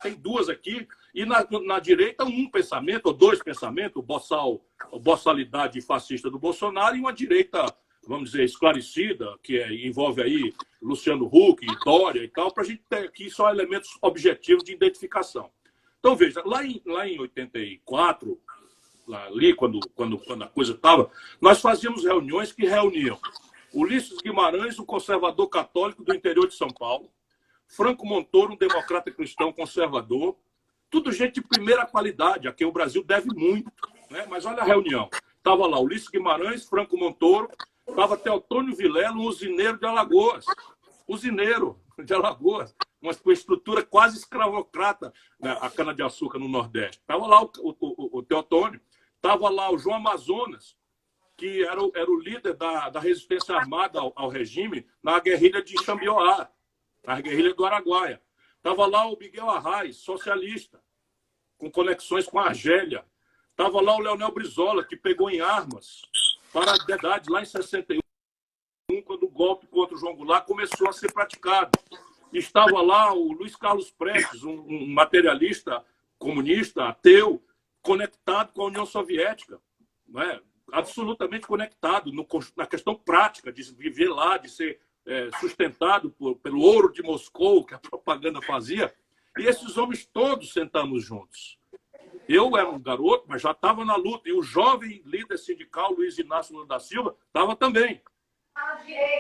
Tem 2 aqui, e na direita um pensamento, ou 2 pensamentos, a bossalidade fascista do Bolsonaro, e uma direita, vamos dizer, esclarecida, que envolve aí Luciano Huck, Dória e tal, para a gente ter aqui só elementos objetivos de identificação. Então, veja, lá em 84, ali quando a coisa estava, nós fazíamos reuniões que reuniam Ulisses Guimarães, um conservador católico do interior de São Paulo, Franco Montoro, um democrata cristão conservador, tudo gente de primeira qualidade, a quem o Brasil deve muito. Né? Mas olha a reunião. Estava lá Ulisses Guimarães, Franco Montoro, estava Teotônio Vilela, um usineiro de Alagoas. usineiro de Alagoas, uma estrutura quase escravocrata, né, a cana-de-açúcar no Nordeste. Estava lá o Teotônio, estava lá o João Amazonas, que era o líder da resistência armada ao regime na guerrilha de Xambioá, na guerrilha do Araguaia. Estava lá o Miguel Arraes, socialista, com conexões com a Argélia. Estava lá o Leonel Brizola, que pegou em armas para a verdade lá em 61, quando o golpe contra o João Goulart começou a ser praticado. Estava lá o Luiz Carlos Prestes, um materialista comunista, ateu, conectado com a União Soviética, não é? Absolutamente conectado na questão prática de viver lá, de ser sustentado pelo ouro de Moscou, que a propaganda fazia. E esses homens todos sentamos juntos. Eu era um garoto, mas já estava na luta. E o jovem líder sindical, Luiz Inácio Lula da Silva, estava também.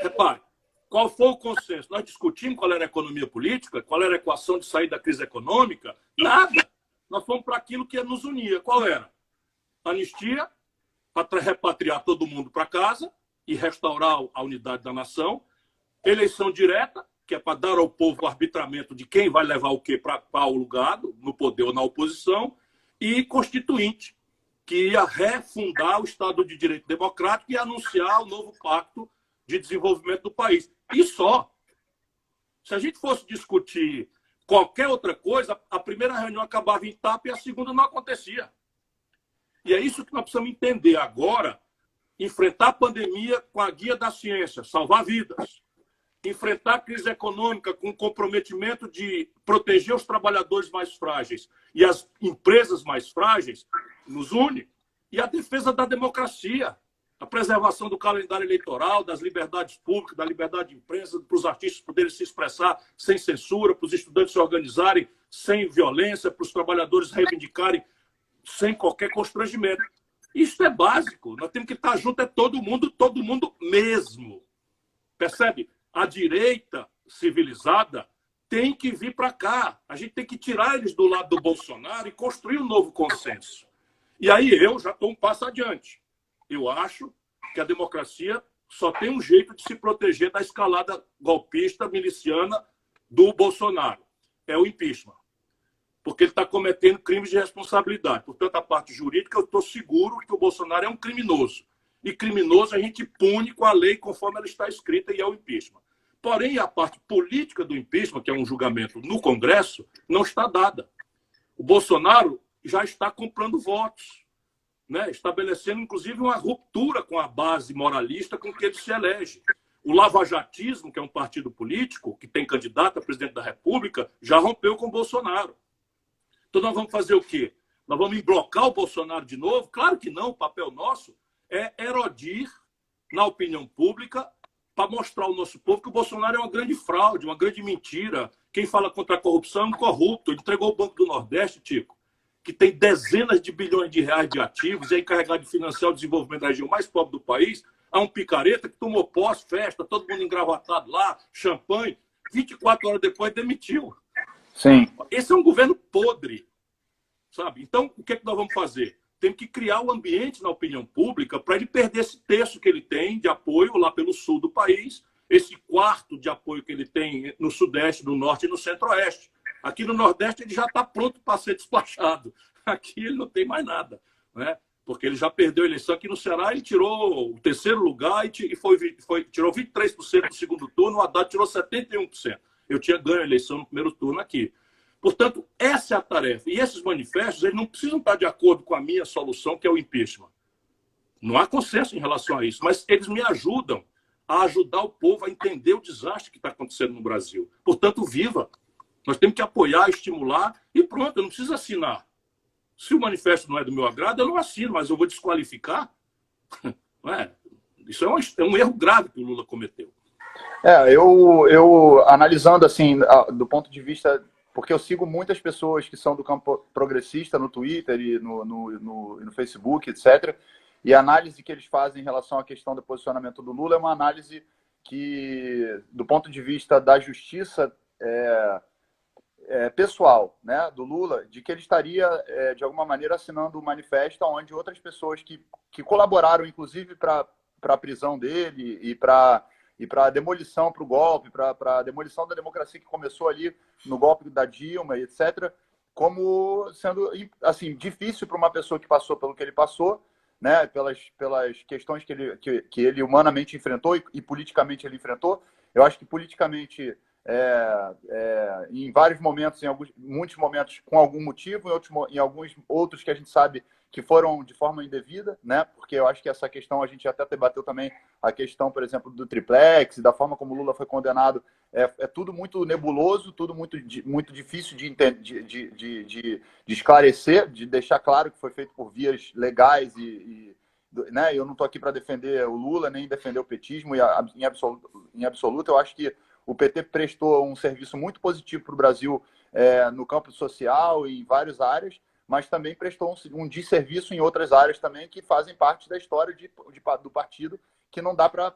Repare, qual foi o consenso? Nós discutimos qual era a economia política, qual era a equação de sair da crise econômica. Nada. Nós fomos para aquilo que nos unia. Qual era? Anistia, para repatriar todo mundo para casa e restaurar a unidade da nação. Eleição direta, que é para dar ao povo o arbitramento de quem vai levar o quê para o lugar, no poder ou na oposição. E constituinte, que ia refundar o Estado de Direito Democrático e anunciar o novo pacto de desenvolvimento do país. E só. Se a gente fosse discutir qualquer outra coisa, a primeira reunião acabava em tapa e a segunda não acontecia. E é isso que nós precisamos entender agora, enfrentar a pandemia com a guia da ciência, salvar vidas. Enfrentar a crise econômica com o comprometimento de proteger os trabalhadores mais frágeis e as empresas mais frágeis, nos une. E a defesa da democracia, a preservação do calendário eleitoral, das liberdades públicas, da liberdade de imprensa, para os artistas poderem se expressar sem censura, para os estudantes se organizarem sem violência, para os trabalhadores reivindicarem sem qualquer constrangimento. Isso é básico. Nós temos que estar junto, é todo mundo mesmo. Percebe? A direita civilizada tem que vir para cá. A gente tem que tirar eles do lado do Bolsonaro e construir um novo consenso. E aí eu já estou um passo adiante. Eu acho que a democracia só tem um jeito de se proteger da escalada golpista, miliciana do Bolsonaro. É o impeachment. Porque ele está cometendo crimes de responsabilidade. Portanto, a parte jurídica, eu estou seguro que o Bolsonaro é um criminoso. E criminoso a gente pune com a lei conforme ela está escrita, e é o impeachment. Porém, a parte política do impeachment, que é um julgamento no Congresso, não está dada. O Bolsonaro já está comprando votos, né? Estabelecendo, inclusive, uma ruptura com a base moralista com que ele se elege. O lavajatismo, que é um partido político, que tem candidato a presidente da República, já rompeu com o Bolsonaro. Então, nós vamos fazer o quê? Nós vamos emblocar o Bolsonaro de novo? Claro que não. O papel nosso é erodir na opinião pública para mostrar ao nosso povo que o Bolsonaro é uma grande fraude, uma grande mentira. Quem fala contra a corrupção é um corrupto. Ele entregou o Banco do Nordeste, Tico, que tem dezenas de bilhões de reais de ativos e é encarregado de financiar o desenvolvimento da região mais pobre do país, a um picareta que tomou posse, festa, todo mundo engravatado lá, champanhe, 24 horas depois demitiu. Sim. Esse é um governo podre, sabe? Então, o que é que nós vamos fazer? Temos que criar um ambiente na opinião pública para ele perder esse terço que ele tem de apoio lá pelo sul do país, esse quarto de apoio que ele tem no sudeste, no norte e no centro-oeste. Aqui no nordeste ele já está pronto para ser despachado. Aqui ele não tem mais nada, né? Porque ele já perdeu a eleição. Aqui no Ceará ele tirou o terceiro lugar e tirou 23% no segundo turno, o Haddad tirou 71%. Eu tinha ganho a eleição no primeiro turno aqui. Portanto, essa é a tarefa. E esses manifestos eles não precisam estar de acordo com a minha solução, que é o impeachment. Não há consenso em relação a isso, mas eles me ajudam a ajudar o povo a entender o desastre que está acontecendo no Brasil. Portanto, viva! Nós temos que apoiar, estimular e pronto, eu não preciso assinar. Se o manifesto não é do meu agrado, eu não assino, mas eu vou desqualificar. Não é? Isso é um erro grave que o Lula cometeu. Eu analisando assim, do ponto de vista... Porque eu sigo muitas pessoas que são do campo progressista no Twitter e no Facebook, etc. E a análise que eles fazem em relação à questão do posicionamento do Lula é uma análise que, do ponto de vista da justiça pessoal, né, do Lula, de que ele estaria, de alguma maneira, assinando um manifesto onde outras pessoas que colaboraram, inclusive, para a prisão dele e para e para a demolição, para o golpe, para a demolição da democracia que começou ali no golpe da Dilma, etc., como sendo assim difícil para uma pessoa que passou pelo que ele passou, né, pelas questões que ele humanamente enfrentou e politicamente ele enfrentou. Eu acho que politicamente, em vários momentos, muitos momentos com algum motivo, em alguns outros que a gente sabe que foram de forma indevida, né? Porque eu acho que essa questão, a gente até debateu também a questão, por exemplo, do triplex, da forma como o Lula foi condenado, é tudo muito nebuloso, tudo muito difícil de esclarecer, de deixar claro que foi feito por vias legais né? Eu não estou aqui para defender o Lula, nem defender o petismo, em absoluto eu acho que o PT prestou um serviço muito positivo para o Brasil no campo social e em várias áreas, mas também prestou um desserviço em outras áreas também que fazem parte da história do partido, que não dá para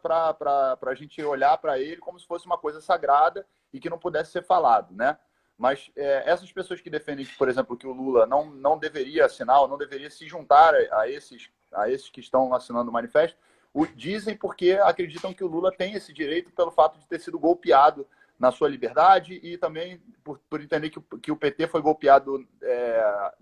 a gente olhar para ele como se fosse uma coisa sagrada e que não pudesse ser falado, né? Mas essas pessoas que defendem, por exemplo, que o Lula não deveria assinar, ou não deveria se juntar a esses que estão assinando o manifesto, dizem porque acreditam que o Lula tem esse direito pelo fato de ter sido golpeado na sua liberdade e também por entender que o PT foi golpeado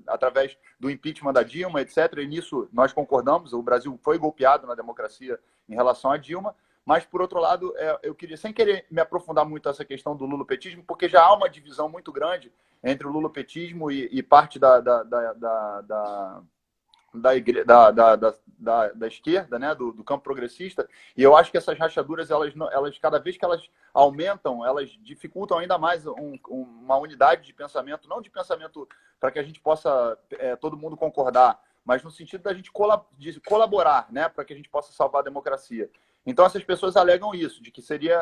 através do impeachment da Dilma, etc. E nisso nós concordamos, o Brasil foi golpeado na democracia em relação à Dilma, mas, por outro lado, eu queria, sem querer me aprofundar muito nessa questão do lulopetismo, porque já há uma divisão muito grande entre o lulopetismo e parte da esquerda, né, do campo progressista, e eu acho que essas rachaduras, elas cada vez que elas aumentam, elas dificultam ainda mais uma unidade de pensamento, não de pensamento para que a gente possa todo mundo concordar, mas no sentido da gente de colaborar, né, para que a gente possa salvar a democracia. Então essas pessoas alegam isso, de que seria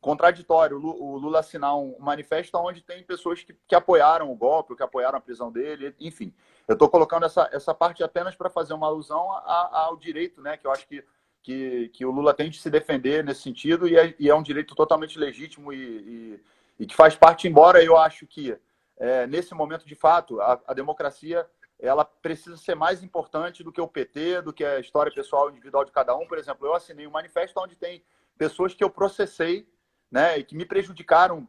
contraditório o Lula assinar um manifesto onde tem pessoas que apoiaram o golpe, que apoiaram a prisão dele, enfim. Eu estou colocando essa parte apenas para fazer uma alusão ao direito, né, que eu acho que o Lula tem de se defender nesse sentido, e é um direito totalmente legítimo e que faz parte, embora eu acho que, nesse momento, de fato, a democracia ela precisa ser mais importante do que o PT, do que a história pessoal individual de cada um. Por exemplo, eu assinei um manifesto onde tem pessoas que eu processei, né, e que me prejudicaram.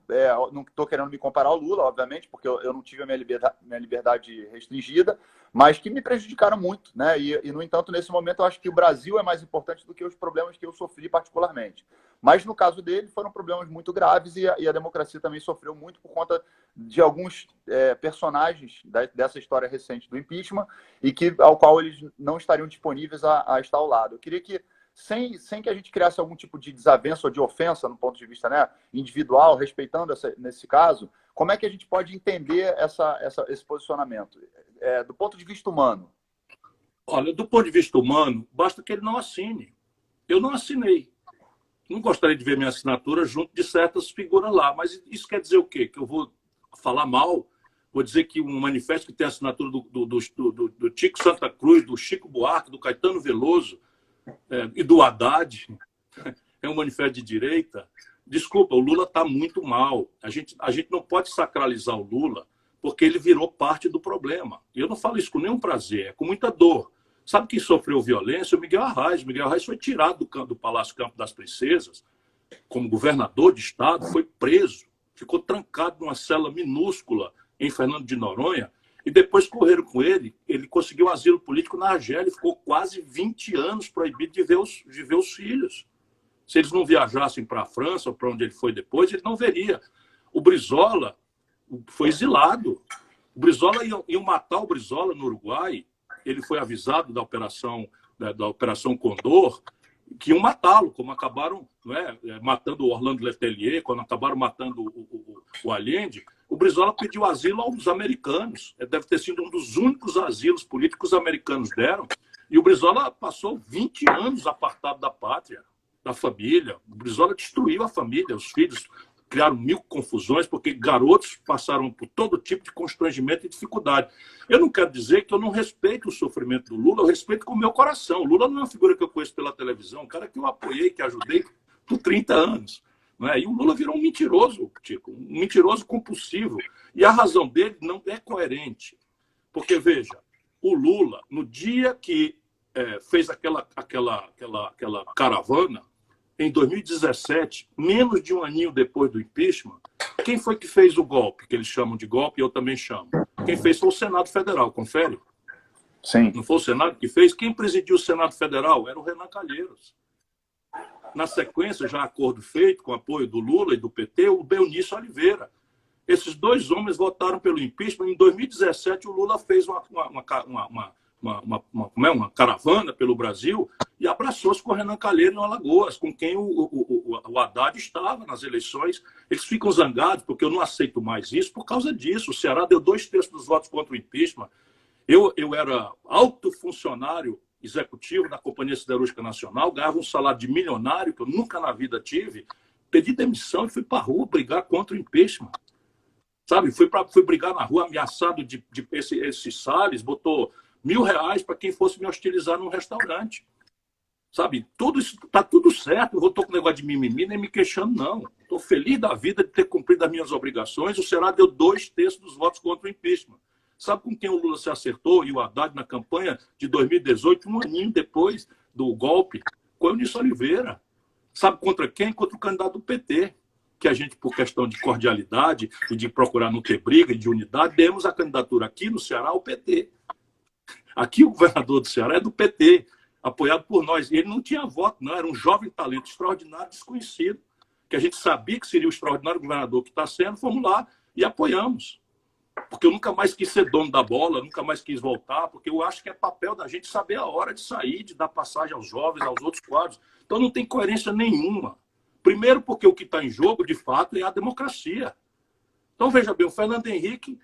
Não estou querendo me comparar ao Lula, obviamente, porque eu não tive a minha liberdade restringida, mas que me prejudicaram muito, né? E, no entanto, nesse momento, eu acho que o Brasil é mais importante do que os problemas que eu sofri particularmente. Mas, no caso dele, foram problemas muito graves e a democracia também sofreu muito por conta de alguns personagens dessa história recente do impeachment e ao qual eles não estariam disponíveis a estar ao lado. Eu queria que, sem que a gente criasse algum tipo de desavença ou de ofensa no ponto de vista, né, individual, respeitando nesse caso, como é que a gente pode entender esse posicionamento? Do ponto de vista humano. Olha, do ponto de vista humano, basta que ele não assine. Eu não assinei. Não gostaria de ver minha assinatura junto de certas figuras lá, mas isso quer dizer o quê? Que eu vou falar mal? Vou dizer que um manifesto que tem a assinatura do Chico Santa Cruz, do Chico Buarque, do Caetano Veloso, e do Haddad, é um manifesto de direita. Desculpa, o Lula está muito mal. A gente não pode sacralizar o Lula porque ele virou parte do problema. E eu não falo isso com nenhum prazer, é com muita dor. Sabe quem sofreu violência? O Miguel Arraes. O Miguel Arraes foi tirado do Palácio Campo das Princesas como governador de estado, foi preso, ficou trancado numa cela minúscula em Fernando de Noronha, e depois correram com ele. Ele conseguiu asilo político na Argélia e ficou quase 20 anos proibido de ver os filhos. Se eles não viajassem para a França ou para onde ele foi depois, ele não veria. O Brizola foi exilado. O Brizola iam matar o Brizola no Uruguai. Ele foi avisado da Operação Condor que iam matá-lo, como acabaram matando o Orlando Letelier, quando acabaram matando o Allende. O Brizola pediu asilo aos americanos. Deve ter sido um dos únicos asilos políticos americanos deram. E o Brizola passou 20 anos apartado da pátria, da família. O Brizola destruiu a família, os filhos criaram 1000 confusões, porque garotos passaram por todo tipo de constrangimento e dificuldade. Eu não quero dizer que eu não respeito o sofrimento do Lula, eu respeito com o meu coração. O Lula não é uma figura que eu conheço pela televisão, um cara que eu apoiei, que ajudei por 30 anos. Né? E o Lula virou um mentiroso, Tico, um mentiroso compulsivo. E a razão dele não é coerente. Porque, veja, o Lula, no dia que fez aquela caravana, em 2017, menos de um aninho depois do impeachment, quem foi que fez o golpe, que eles chamam de golpe, e eu também chamo? Quem fez foi o Senado Federal, confere? Sim. Não foi o Senado que fez? Quem presidiu o Senado Federal era o Renan Calheiros. Na sequência, já acordo feito, com apoio do Lula e do PT, o Benício Oliveira. Esses dois homens votaram pelo impeachment. Em 2017, o Lula fez uma caravana pelo Brasil e abraçou-se com o Renan Calheiros em Alagoas, com quem o Haddad estava nas eleições. Eles ficam zangados, porque eu não aceito mais isso por causa disso. O Ceará deu 2/3 dos votos contra o impeachment. Eu era alto funcionário executivo da Companhia Siderúrgica Nacional, ganhava um salário de milionário, que eu nunca na vida tive, pedi demissão e fui para a rua brigar contra o impeachment. Sabe, fui brigar na rua ameaçado de esse Salles, botou R$1.000 para quem fosse me hostilizar num restaurante. Sabe, tudo isso está tudo certo, eu não estou com negócio de mimimi, nem me queixando, não. Estou feliz da vida de ter cumprido as minhas obrigações. O Ceará deu 2/3 dos votos contra o impeachment. Sabe com quem o Lula se acertou e o Haddad na campanha de 2018, um aninho depois do golpe? Com o Eunício Oliveira. Sabe contra quem? Contra o candidato do PT. Que a gente, por questão de cordialidade e de procurar não ter briga e de unidade, demos a candidatura aqui no Ceará ao PT. Aqui o governador do Ceará é do PT, apoiado por nós. E ele não tinha voto, não. Era um jovem talento extraordinário, desconhecido, que a gente sabia que seria o extraordinário governador que está sendo. Fomos lá e apoiamos. Porque eu nunca mais quis ser dono da bola, nunca mais quis voltar, porque eu acho que é papel da gente saber a hora de sair, de dar passagem aos jovens, aos outros quadros. Então não tem coerência nenhuma. Primeiro porque o que está em jogo, de fato, é a democracia. Então, veja bem, o Fernando Henrique,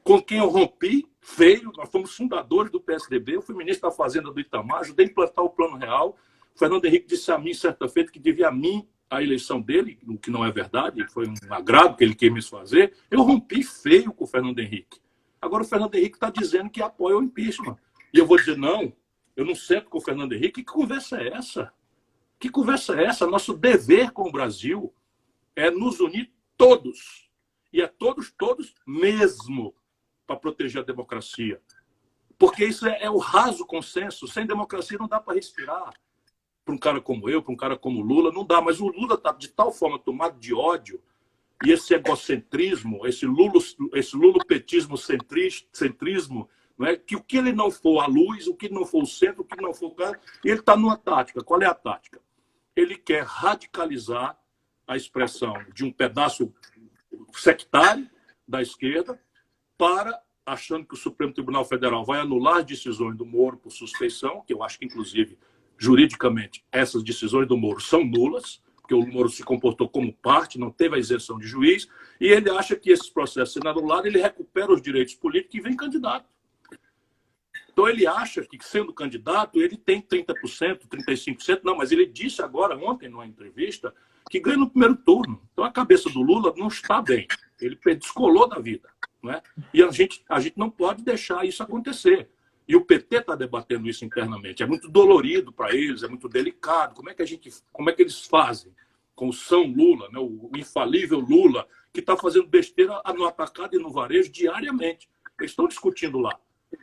com quem eu rompi, veio, nós fomos fundadores do PSDB, eu fui ministro da Fazenda do Itamar, ajudei a implantar o Plano Real. O Fernando Henrique disse a mim, certa feita, que devia a mim a eleição dele, o que não é verdade, foi um agrado que ele quis fazer. Eu rompi feio com o Fernando Henrique. Agora o Fernando Henrique está dizendo que apoia o impeachment. E eu vou dizer, não, eu não sento com o Fernando Henrique. Que conversa é essa? Que conversa é essa? Nosso dever com o Brasil é nos unir todos. E é todos mesmo, para proteger a democracia. Porque isso é o raso consenso. Sem democracia não dá para respirar. Para um cara como eu, para um cara como o Lula, não dá. Mas o Lula está de tal forma tomado de ódio, e esse egocentrismo, esse lulopetismo centrismo, não é? Que o que ele não for a luz, o que não for o centro, o que não for o cara, ele está numa tática. Qual é a tática? Ele quer radicalizar a expressão de um pedaço sectário da esquerda para, achando que o Supremo Tribunal Federal vai anular as decisões do Moro por suspeição, que eu acho que, inclusive, juridicamente, essas decisões do Moro são nulas, porque o Moro se comportou como parte, não teve a isenção de juiz, e ele acha que esses processos sendo anulados, ele recupera os direitos políticos e vem candidato. Então ele acha que, sendo candidato, ele tem 30%, 35%, não, mas ele disse agora, ontem, numa entrevista, que ganha no primeiro turno. Então a cabeça do Lula não está bem, ele descolou da vida. Não é? E a gente não pode deixar isso acontecer. E o PT está debatendo isso internamente. É muito dolorido para eles, é muito delicado. Como é que eles fazem com o São Lula, né? O infalível Lula, que está fazendo besteira no atacado e no varejo diariamente? Eles estão discutindo lá.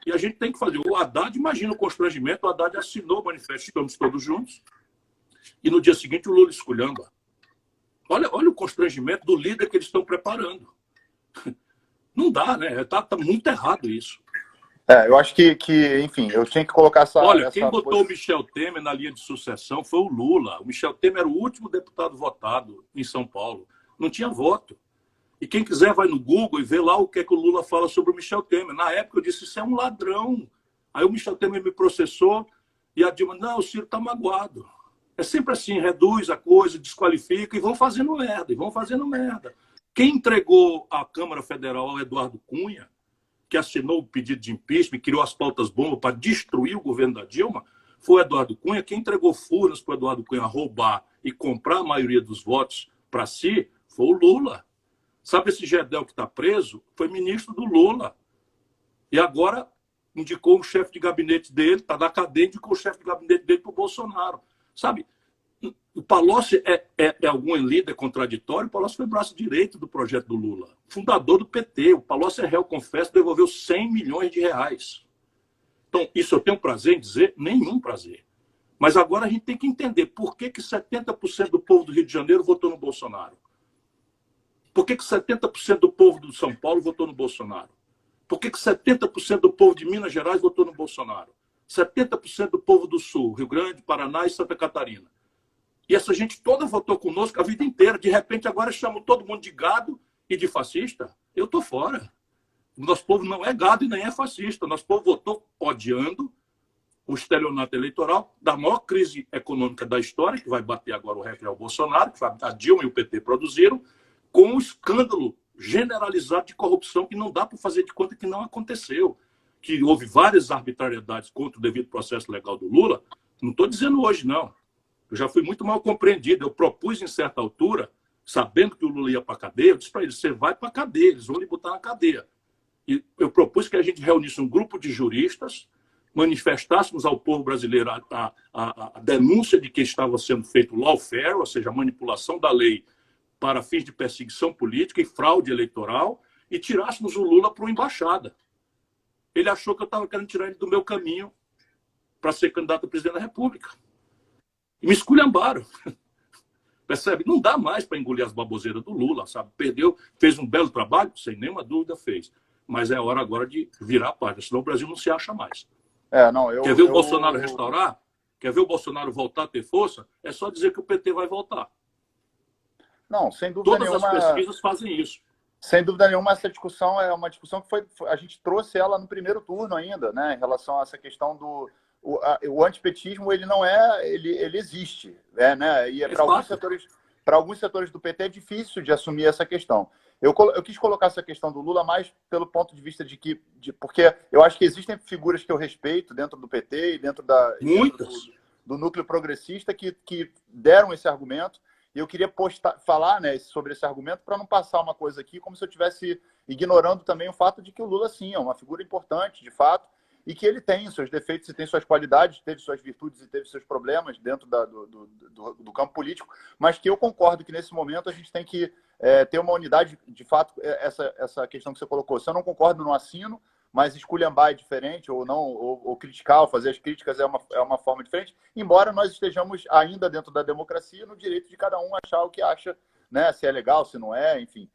E a gente tem que fazer. O Haddad, imagina o constrangimento, o Haddad assinou o manifesto, estamos todos juntos, e no dia seguinte o Lula esculhamba. Olha o constrangimento do líder que eles estão preparando. Não dá, né? Está muito errado isso. Eu acho que, enfim, eu tinha que colocar essa... Olha, quem botou o Michel Temer na linha de sucessão foi o Lula. O Michel Temer era o último deputado votado em São Paulo. Não tinha voto. E quem quiser vai no Google e vê lá o que é que o Lula fala sobre o Michel Temer. Na época eu disse, isso é um ladrão. Aí o Michel Temer me processou e a Dilma, não, o Ciro está magoado. É sempre assim, reduz a coisa, desqualifica e vão fazendo merda. Quem entregou a Câmara Federal ao Eduardo Cunha, que assinou o pedido de impeachment, criou as pautas bomba para destruir o governo da Dilma, foi o Eduardo Cunha. Quem entregou furnas para o Eduardo Cunha roubar e comprar a maioria dos votos para si foi o Lula. Sabe esse Gedel que está preso? Foi ministro do Lula. E agora indicou o chefe de gabinete dele, está na cadeia, indicou o chefe de gabinete dele para o Bolsonaro. Sabe, o Palocci é algum líder contraditório. O Palocci foi braço direito do projeto do Lula, fundador do PT. O Palocci é réu, confesso, devolveu 100 milhões de reais. Então, isso eu tenho prazer em dizer? Nenhum prazer. Mas agora a gente tem que entender por que 70% do povo do Rio de Janeiro votou no Bolsonaro. Por que 70% do povo do São Paulo votou no Bolsonaro? Por que 70% do povo de Minas Gerais votou no Bolsonaro? 70% do povo do Sul, Rio Grande, Paraná e Santa Catarina. E essa gente toda votou conosco a vida inteira. De repente, agora chamam todo mundo de gado e de fascista. Eu estou fora. O nosso povo não é gado e nem é fascista. O nosso povo votou odiando o estelionato eleitoral da maior crise econômica da história, que vai bater agora o recorde ao Bolsonaro, que a Dilma e o PT produziram, com um escândalo generalizado de corrupção que não dá para fazer de conta que não aconteceu. Que houve várias arbitrariedades contra o devido processo legal do Lula. Não estou dizendo hoje, não. Eu já fui muito mal compreendido. Eu propus, em certa altura, sabendo que o Lula ia para a cadeia, eu disse para eles, você vai para a cadeia, eles vão lhe botar na cadeia. E eu propus que a gente reunisse um grupo de juristas, manifestássemos ao povo brasileiro a denúncia de que estava sendo feito lawfare, ou seja, a manipulação da lei para fins de perseguição política e fraude eleitoral, e tirássemos o Lula para uma embaixada. Ele achou que eu estava querendo tirar ele do meu caminho para ser candidato a presidente da República. E me esculhambaram. Percebe? Não dá mais para engolir as baboseiras do Lula, sabe? Perdeu, fez um belo trabalho, sem nenhuma dúvida fez. Mas é hora agora de virar a página, senão o Brasil não se acha mais. Quer ver o Bolsonaro restaurar? Quer ver o Bolsonaro voltar a ter força? É só dizer que o PT vai voltar. Não, sem dúvida nenhuma. Todas as pesquisas fazem isso. Sem dúvida nenhuma, essa discussão é uma discussão que a gente trouxe ela no primeiro turno ainda, né? Em relação a essa questão do... O antipetismo, ele não é... Ele existe, né? E para alguns setores do PT é difícil de assumir essa questão. Eu quis colocar essa questão do Lula mais pelo ponto de vista porque eu acho que existem figuras que eu respeito dentro do PT e dentro do núcleo progressista que deram esse argumento. E eu queria falar, né, sobre esse argumento para não passar uma coisa aqui como se eu estivesse ignorando também o fato de que o Lula, sim, é uma figura importante, de fato, e que ele tem seus defeitos e tem suas qualidades, teve suas virtudes e teve seus problemas dentro do campo político, mas que eu concordo que nesse momento a gente tem que ter uma unidade, de fato, essa questão que você colocou. Se eu não concordo, não assino, mas esculhambar é diferente, ou não, ou criticar, ou fazer as críticas é uma forma diferente, embora nós estejamos ainda dentro da democracia, no direito de cada um achar o que acha, né, se é legal, se não é, enfim,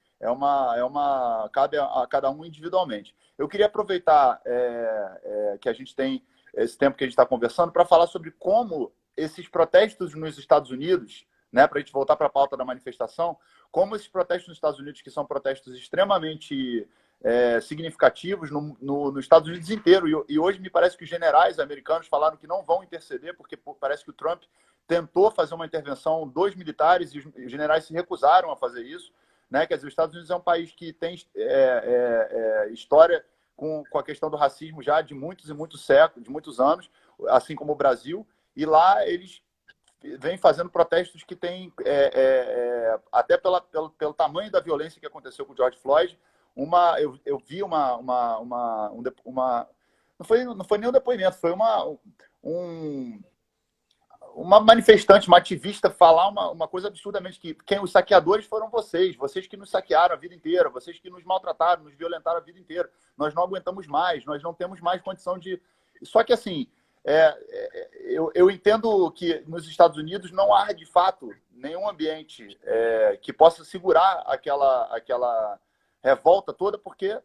cabe a cada um individualmente. Eu queria aproveitar que a gente tem esse tempo que a gente está conversando para falar sobre como esses protestos nos Estados Unidos, né, para a gente voltar para a pauta da manifestação, como esses protestos nos Estados Unidos, que são protestos extremamente significativos nos Estados Unidos inteiro. E hoje me parece que os generais americanos falaram que não vão interceder, porque parece que o Trump tentou fazer uma intervenção dos militares e os generais se recusaram a fazer isso. Né? Quer dizer, os Estados Unidos é um país que tem história com a questão do racismo já de muitos e muitos séculos, de muitos anos, assim como o Brasil. E lá eles vêm fazendo protestos que têm, até pelo tamanho da violência que aconteceu com o George Floyd, eu vi não foi nem um depoimento, foi uma manifestante, uma ativista falar uma coisa absurdamente que os saqueadores foram vocês que nos saquearam a vida inteira, vocês que nos maltrataram, nos violentaram a vida inteira. Nós não aguentamos mais, nós não temos mais condição de... Só que, assim, eu entendo que nos Estados Unidos não há, de fato, nenhum ambiente que possa segurar aquela revolta toda, porque,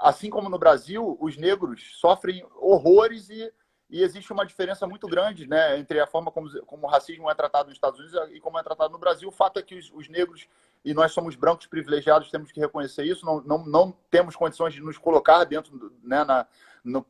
assim como no Brasil, os negros sofrem horrores e existe uma diferença muito grande, né, entre a forma como o racismo é tratado nos Estados Unidos e como é tratado no Brasil. O fato é que os negros, e nós somos brancos privilegiados, temos que reconhecer isso, não temos condições de nos colocar dentro, né,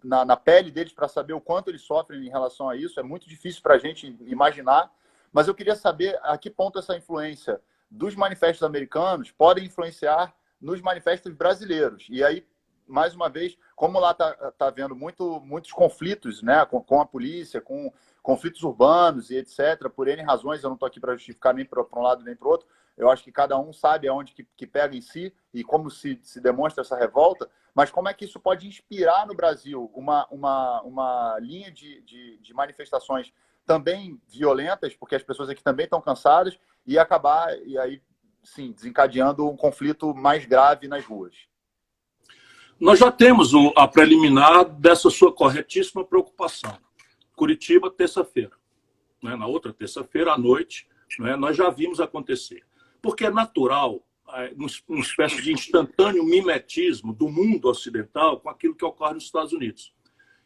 na pele deles para saber o quanto eles sofrem em relação a isso. É muito difícil para a gente imaginar, mas eu queria saber a que ponto essa influência dos manifestos americanos pode influenciar nos manifestos brasileiros. E aí, mais uma vez, como lá está havendo muitos conflitos, né, com a polícia, com conflitos urbanos e etc., por N razões, eu não estou aqui para justificar nem para um lado nem para o outro, eu acho que cada um sabe aonde que pega em si e como se demonstra essa revolta, mas como é que isso pode inspirar no Brasil uma linha de manifestações também violentas, porque as pessoas aqui também estão cansadas, e acabar, e aí, sim, desencadeando um conflito mais grave nas ruas. Nós já temos a preliminar dessa sua corretíssima preocupação. Curitiba, terça-feira. né, na outra terça-feira à noite, né, nós já vimos acontecer. Porque é natural, uma espécie de instantâneo mimetismo do mundo ocidental com aquilo que ocorre nos Estados Unidos.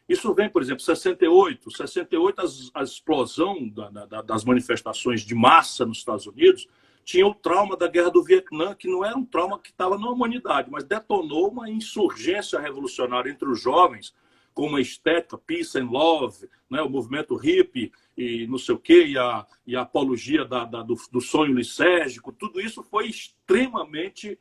Isso vem, por exemplo, 68, a explosão das manifestações de massa nos Estados Unidos tinha o trauma da Guerra do Vietnã, que não era um trauma que estava na humanidade, mas detonou uma insurgência revolucionária entre os jovens, com uma estética, peace and love, né, o movimento hippie e não sei o quê, e a apologia do sonho lisérgico. Tudo isso foi extremamente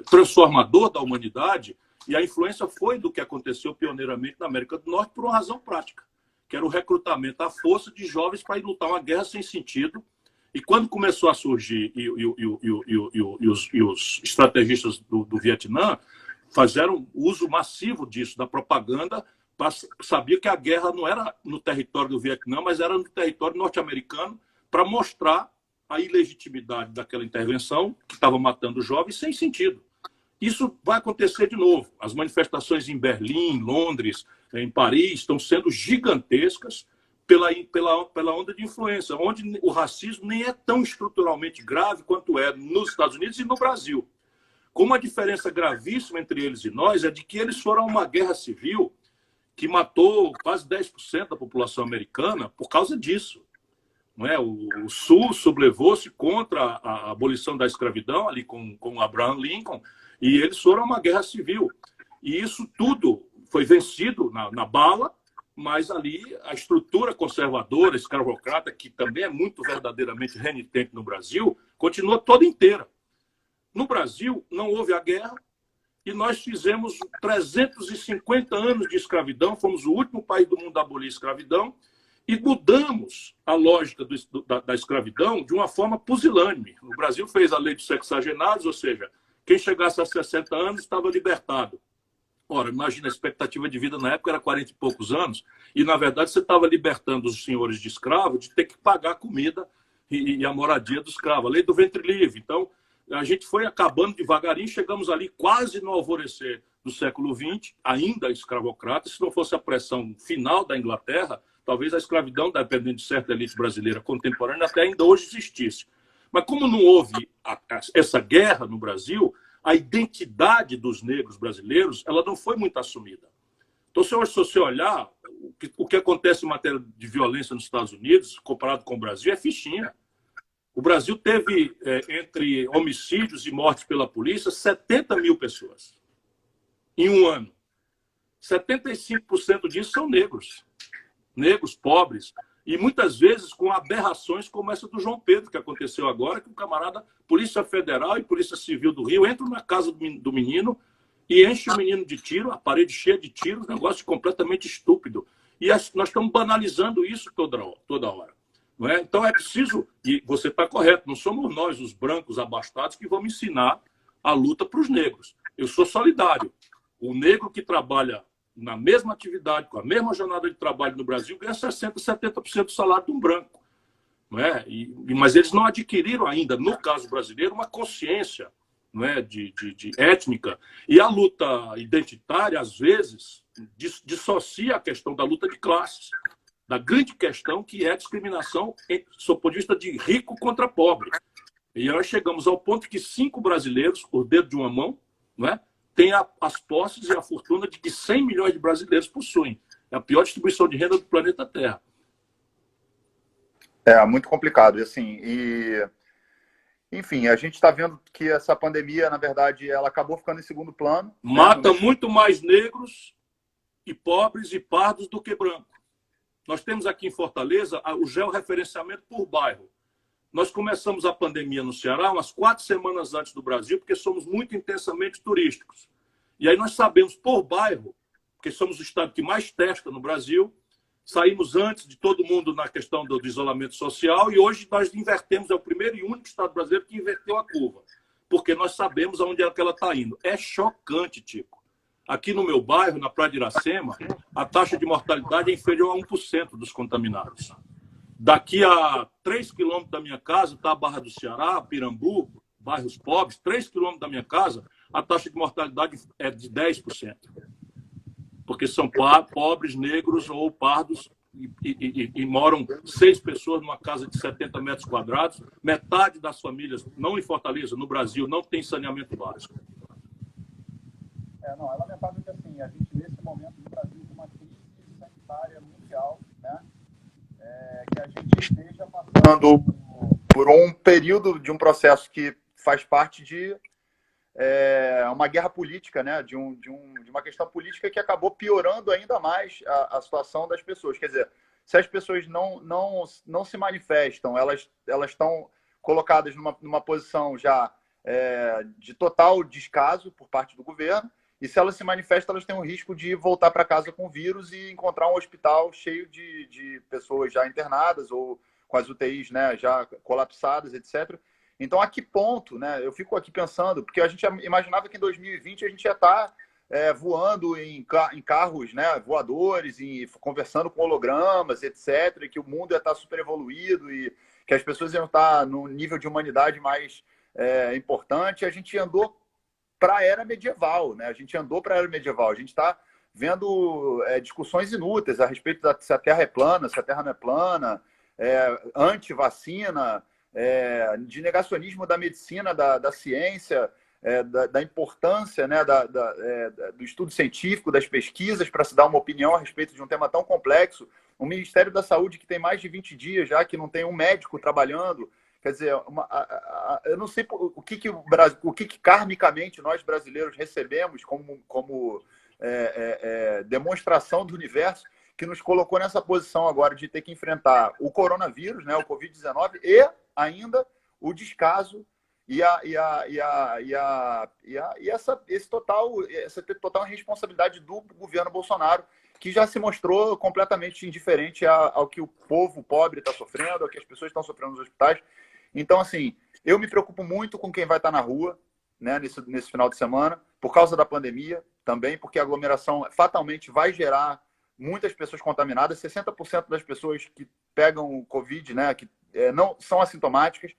transformador da humanidade, e a influência foi do que aconteceu pioneiramente na América do Norte por uma razão prática, que era o recrutamento à força de jovens para ir lutar uma guerra sem sentido. E quando começou a surgir e os estrategistas do Vietnã fizeram uso massivo disso, da propaganda, sabia que a guerra não era no território do Vietnã, mas era no território norte-americano, para mostrar a ilegitimidade daquela intervenção, que estava matando jovens sem sentido. Isso vai acontecer de novo. As manifestações em Berlim, em Londres, em Paris, estão sendo gigantescas pela onda de influência, onde o racismo nem é tão estruturalmente grave quanto é nos Estados Unidos e no Brasil. Como a diferença gravíssima entre eles e nós é de que eles foram a uma guerra civil que matou quase 10% da população americana por causa disso. Não é? O Sul sublevou-se contra a abolição da escravidão, ali com Abraham Lincoln, e eles foram a uma guerra civil. E isso tudo foi vencido na bala, mas ali a estrutura conservadora, escravocrata, que também é muito verdadeiramente renitente no Brasil, continua toda inteira. No Brasil, não houve a guerra e nós fizemos 350 anos de escravidão, fomos o último país do mundo a abolir a escravidão e mudamos a lógica da escravidão de uma forma pusilânime. O Brasil fez a lei dos sexagenários, ou seja, quem chegasse a 60 anos estava libertado. Ora, imagina, a expectativa de vida na época era 40 e poucos anos, e, na verdade, você estava libertando os senhores de escravo de ter que pagar a comida e a moradia do escravo, a lei do ventre livre. Então, a gente foi acabando devagarinho, chegamos ali quase no alvorecer do século XX, ainda escravocrata. Se não fosse a pressão final da Inglaterra, talvez a escravidão, dependendo de certa elite brasileira contemporânea, até ainda hoje existisse. Mas como não houve essa guerra no Brasil, a identidade dos negros brasileiros ela não foi muito assumida. Então, se você olhar o que acontece em matéria de violência nos Estados Unidos, comparado com o Brasil, é fichinha. O Brasil teve, entre homicídios e mortes pela polícia, 70 mil pessoas em um ano. 75% disso são negros. Negros, pobres. E muitas vezes com aberrações como essa do João Pedro, que aconteceu agora, que o camarada, Polícia Federal e Polícia Civil do Rio, entram na casa do menino e enchem o menino de tiro, a parede cheia de tiros, um negócio completamente estúpido. E nós estamos banalizando isso toda hora. Não é? Então é preciso, e você está correto, não somos nós, os brancos abastados, que vamos ensinar a luta para os negros. Eu sou solidário. O negro que trabalha na mesma atividade, com a mesma jornada de trabalho no Brasil, ganha 60%, 70% do salário de um branco. Não é? Mas eles não adquiriram ainda, no caso brasileiro, uma consciência, não é? de étnica. E a luta identitária, às vezes, dissocia a questão da luta de classes, da grande questão que é a discriminação, sob o ponto de vista de rico contra pobre. E nós chegamos ao ponto que 5 brasileiros, por dedo de uma mão, não é? Tem as posses e a fortuna de que 100 milhões de brasileiros possuem. É a pior distribuição de renda do planeta Terra. É muito complicado. Enfim, a gente está vendo que essa pandemia, na verdade, ela acabou ficando em segundo plano. Mata muito mais negros e pobres e pardos do que brancos. Nós temos aqui em Fortaleza o georreferenciamento por bairro. Nós começamos a pandemia no Ceará umas 4 semanas antes do Brasil, porque somos muito intensamente turísticos. E aí nós sabemos por bairro, porque somos o estado que mais testa no Brasil, saímos antes de todo mundo na questão do isolamento social e hoje nós invertemos, é o primeiro e único estado brasileiro que inverteu a curva, porque nós sabemos aonde é que ela está indo. É chocante, Tico. Aqui no meu bairro, na Praia de Iracema, a taxa de mortalidade é inferior a 1% dos contaminados. Daqui a 3 quilômetros da minha casa está a Barra do Ceará, Pirambu, bairros pobres. 3 quilômetros da minha casa, a taxa de mortalidade é de 10%. Porque são pobres, negros ou pardos e moram 6 pessoas numa casa de 70 metros quadrados. Metade das famílias, não em Fortaleza, no Brasil, não tem saneamento básico. Não, é lamentável que assim, a gente, nesse momento do Brasil, com uma crise sanitária mundial, né, que a gente esteja passando por um período de um processo que faz parte de uma guerra política, né, de uma questão política que acabou piorando ainda mais a situação das pessoas. Quer dizer, se as pessoas não se manifestam, elas estão colocadas numa posição já de total descaso por parte do governo, e se elas se manifestam, elas têm o risco de voltar para casa com vírus e encontrar um hospital cheio de pessoas já internadas ou com as UTIs, né, já colapsadas, etc. Então, a que ponto, né? Eu fico aqui pensando, porque a gente imaginava que em 2020 a gente ia estar voando em carros, né, voadores, e conversando com hologramas, etc., e que o mundo ia estar super evoluído e que as pessoas iam estar num nível de humanidade mais importante. A gente andou para a era medieval, né? A gente andou para a era medieval. A gente está vendo discussões inúteis a respeito se a Terra é plana, se a Terra não é plana, anti-vacina, de negacionismo da medicina, da ciência, da importância, né, do estudo científico, das pesquisas para se dar uma opinião a respeito de um tema tão complexo. O Ministério da Saúde, que tem mais de 20 dias já, que não tem um médico trabalhando. Quer dizer, eu não sei o que karmicamente nós brasileiros recebemos como demonstração do universo que nos colocou nessa posição agora de ter que enfrentar o coronavírus, né, o Covid-19, e ainda o descaso essa total responsabilidade do governo Bolsonaro, que já se mostrou completamente indiferente ao que o povo pobre está sofrendo, ao que as pessoas estão sofrendo nos hospitais. Então, assim, eu me preocupo muito com quem vai estar na rua, né, nesse final de semana, por causa da pandemia também, porque a aglomeração fatalmente vai gerar muitas pessoas contaminadas. 60% das pessoas que pegam o Covid, né, que não são assintomáticas,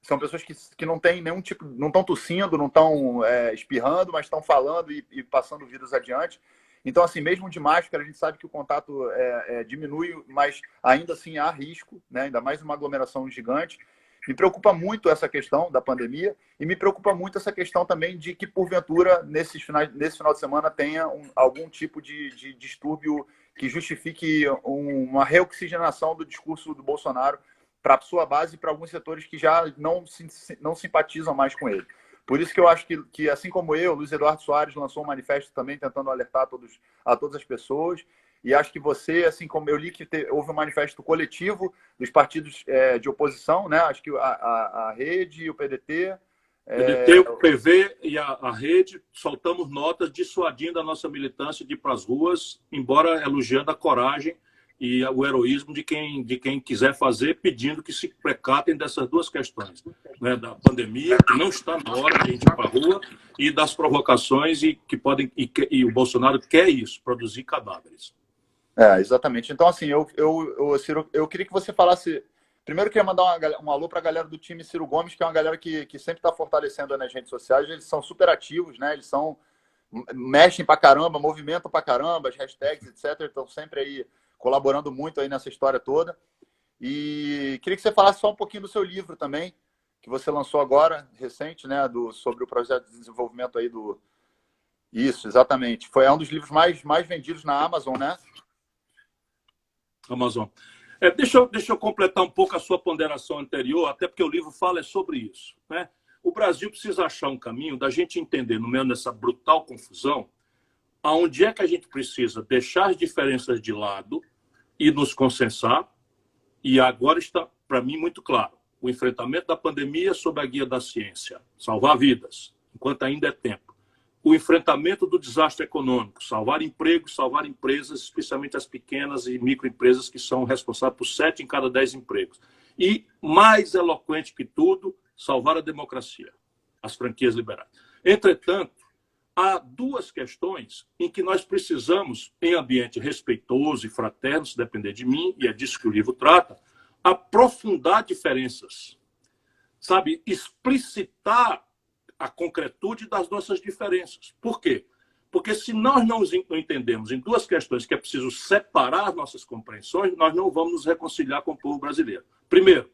são pessoas que não têm nenhum tipo, não estão tossindo, não estão espirrando, mas estão falando e passando o vírus adiante. Então, assim, mesmo de máscara, a gente sabe que o contato diminui, mas ainda assim há risco, né, ainda mais uma aglomeração gigante. Me preocupa muito essa questão da pandemia e me preocupa muito essa questão também de que, porventura, nesse final de semana tenha algum tipo de distúrbio que justifique uma reoxigenação do discurso do Bolsonaro para a sua base e para alguns setores que já não simpatizam mais com ele. Por isso que eu acho que assim como eu, Luiz Eduardo Soares lançou um manifesto também tentando alertar a todas as pessoas. E acho que você, assim como eu li que houve um manifesto coletivo dos partidos de oposição, né? Acho que a Rede e o PDT... o PV e a Rede soltamos notas dissuadindo a nossa militância de ir para as ruas, embora elogiando a coragem e o heroísmo de quem quiser fazer, pedindo que se precatem dessas duas questões, né? Da pandemia, que não está na hora de a gente ir para a rua, e das provocações e o Bolsonaro quer isso, produzir cadáveres. Exatamente. Então, assim, Ciro, eu queria que você falasse... Primeiro, eu queria mandar um alô para a galera do time Ciro Gomes, que é uma galera que sempre está fortalecendo nas redes sociais. Eles são super ativos, né? Eles mexem pra caramba, movimentam pra caramba, as hashtags, etc. Estão sempre aí colaborando muito aí nessa história toda. E queria que você falasse só um pouquinho do seu livro também, que você lançou agora, recente, né? Sobre o projeto de desenvolvimento aí do... Isso, exatamente. Foi um dos livros mais vendidos na Amazon, né? Amazon. Deixa eu completar um pouco a sua ponderação anterior, até porque o livro fala sobre isso, né? O Brasil precisa achar um caminho da gente entender, no meio dessa brutal confusão, aonde é que a gente precisa deixar as diferenças de lado e nos consensar. E agora está, para mim, muito claro, o enfrentamento da pandemia sob a guia da ciência, salvar vidas, enquanto ainda é tempo. O enfrentamento do desastre econômico, salvar empregos, salvar empresas, especialmente as pequenas e microempresas que são responsáveis por 7 em cada 10 empregos. E, mais eloquente que tudo, salvar a democracia, as franquias liberais. Entretanto, há duas questões em que nós precisamos, em ambiente respeitoso e fraterno, se depender de mim, e é disso que o livro trata, aprofundar diferenças. Sabe, explicitar a concretude das nossas diferenças. Por quê? Porque se nós não entendemos em duas questões que é preciso separar nossas compreensões, nós não vamos nos reconciliar com o povo brasileiro. Primeiro,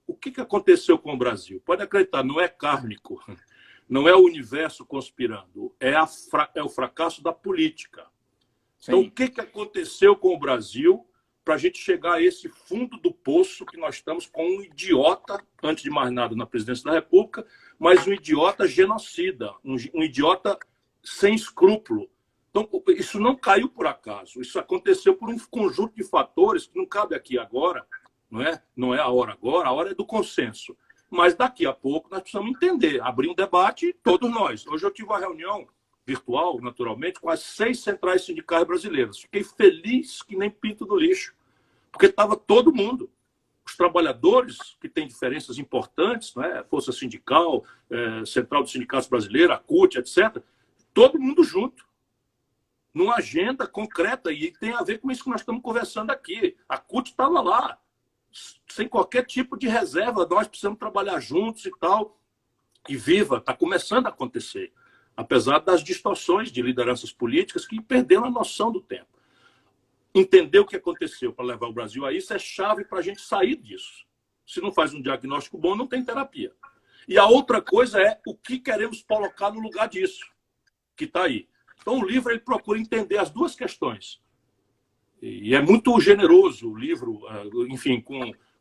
o que aconteceu com o Brasil? Pode acreditar, não é kármico, não é o universo conspirando, é o fracasso da política. Sim. Então, o que aconteceu com o Brasil para a gente chegar a esse fundo do poço que nós estamos com um idiota, antes de mais nada, na presidência da República, mas um idiota genocida, um idiota sem escrúpulo. Então, isso não caiu por acaso. Isso aconteceu por um conjunto de fatores que não cabe aqui agora, não é a hora agora, a hora é do consenso. Mas daqui a pouco nós precisamos entender, abrir um debate, todos nós. Hoje eu tive uma reunião virtual, naturalmente, com as 6 centrais sindicais brasileiras. Fiquei feliz que nem pinto do lixo, porque estava todo mundo. Os trabalhadores, que têm diferenças importantes, Força Sindical, Central dos Sindicatos Brasileiros, a CUT, etc., todo mundo junto, numa agenda concreta, e tem a ver com isso que nós estamos conversando aqui. A CUT estava lá, sem qualquer tipo de reserva, nós precisamos trabalhar juntos e tal. E viva, está começando a acontecer, apesar das distorções de lideranças políticas que perderam a noção do tempo. Entender o que aconteceu para levar o Brasil a isso é chave para a gente sair disso. Se não faz um diagnóstico bom, não tem terapia. E a outra coisa é o que queremos colocar no lugar disso, que está aí. Então, o livro ele procura entender as duas questões. E é muito generoso o livro, enfim,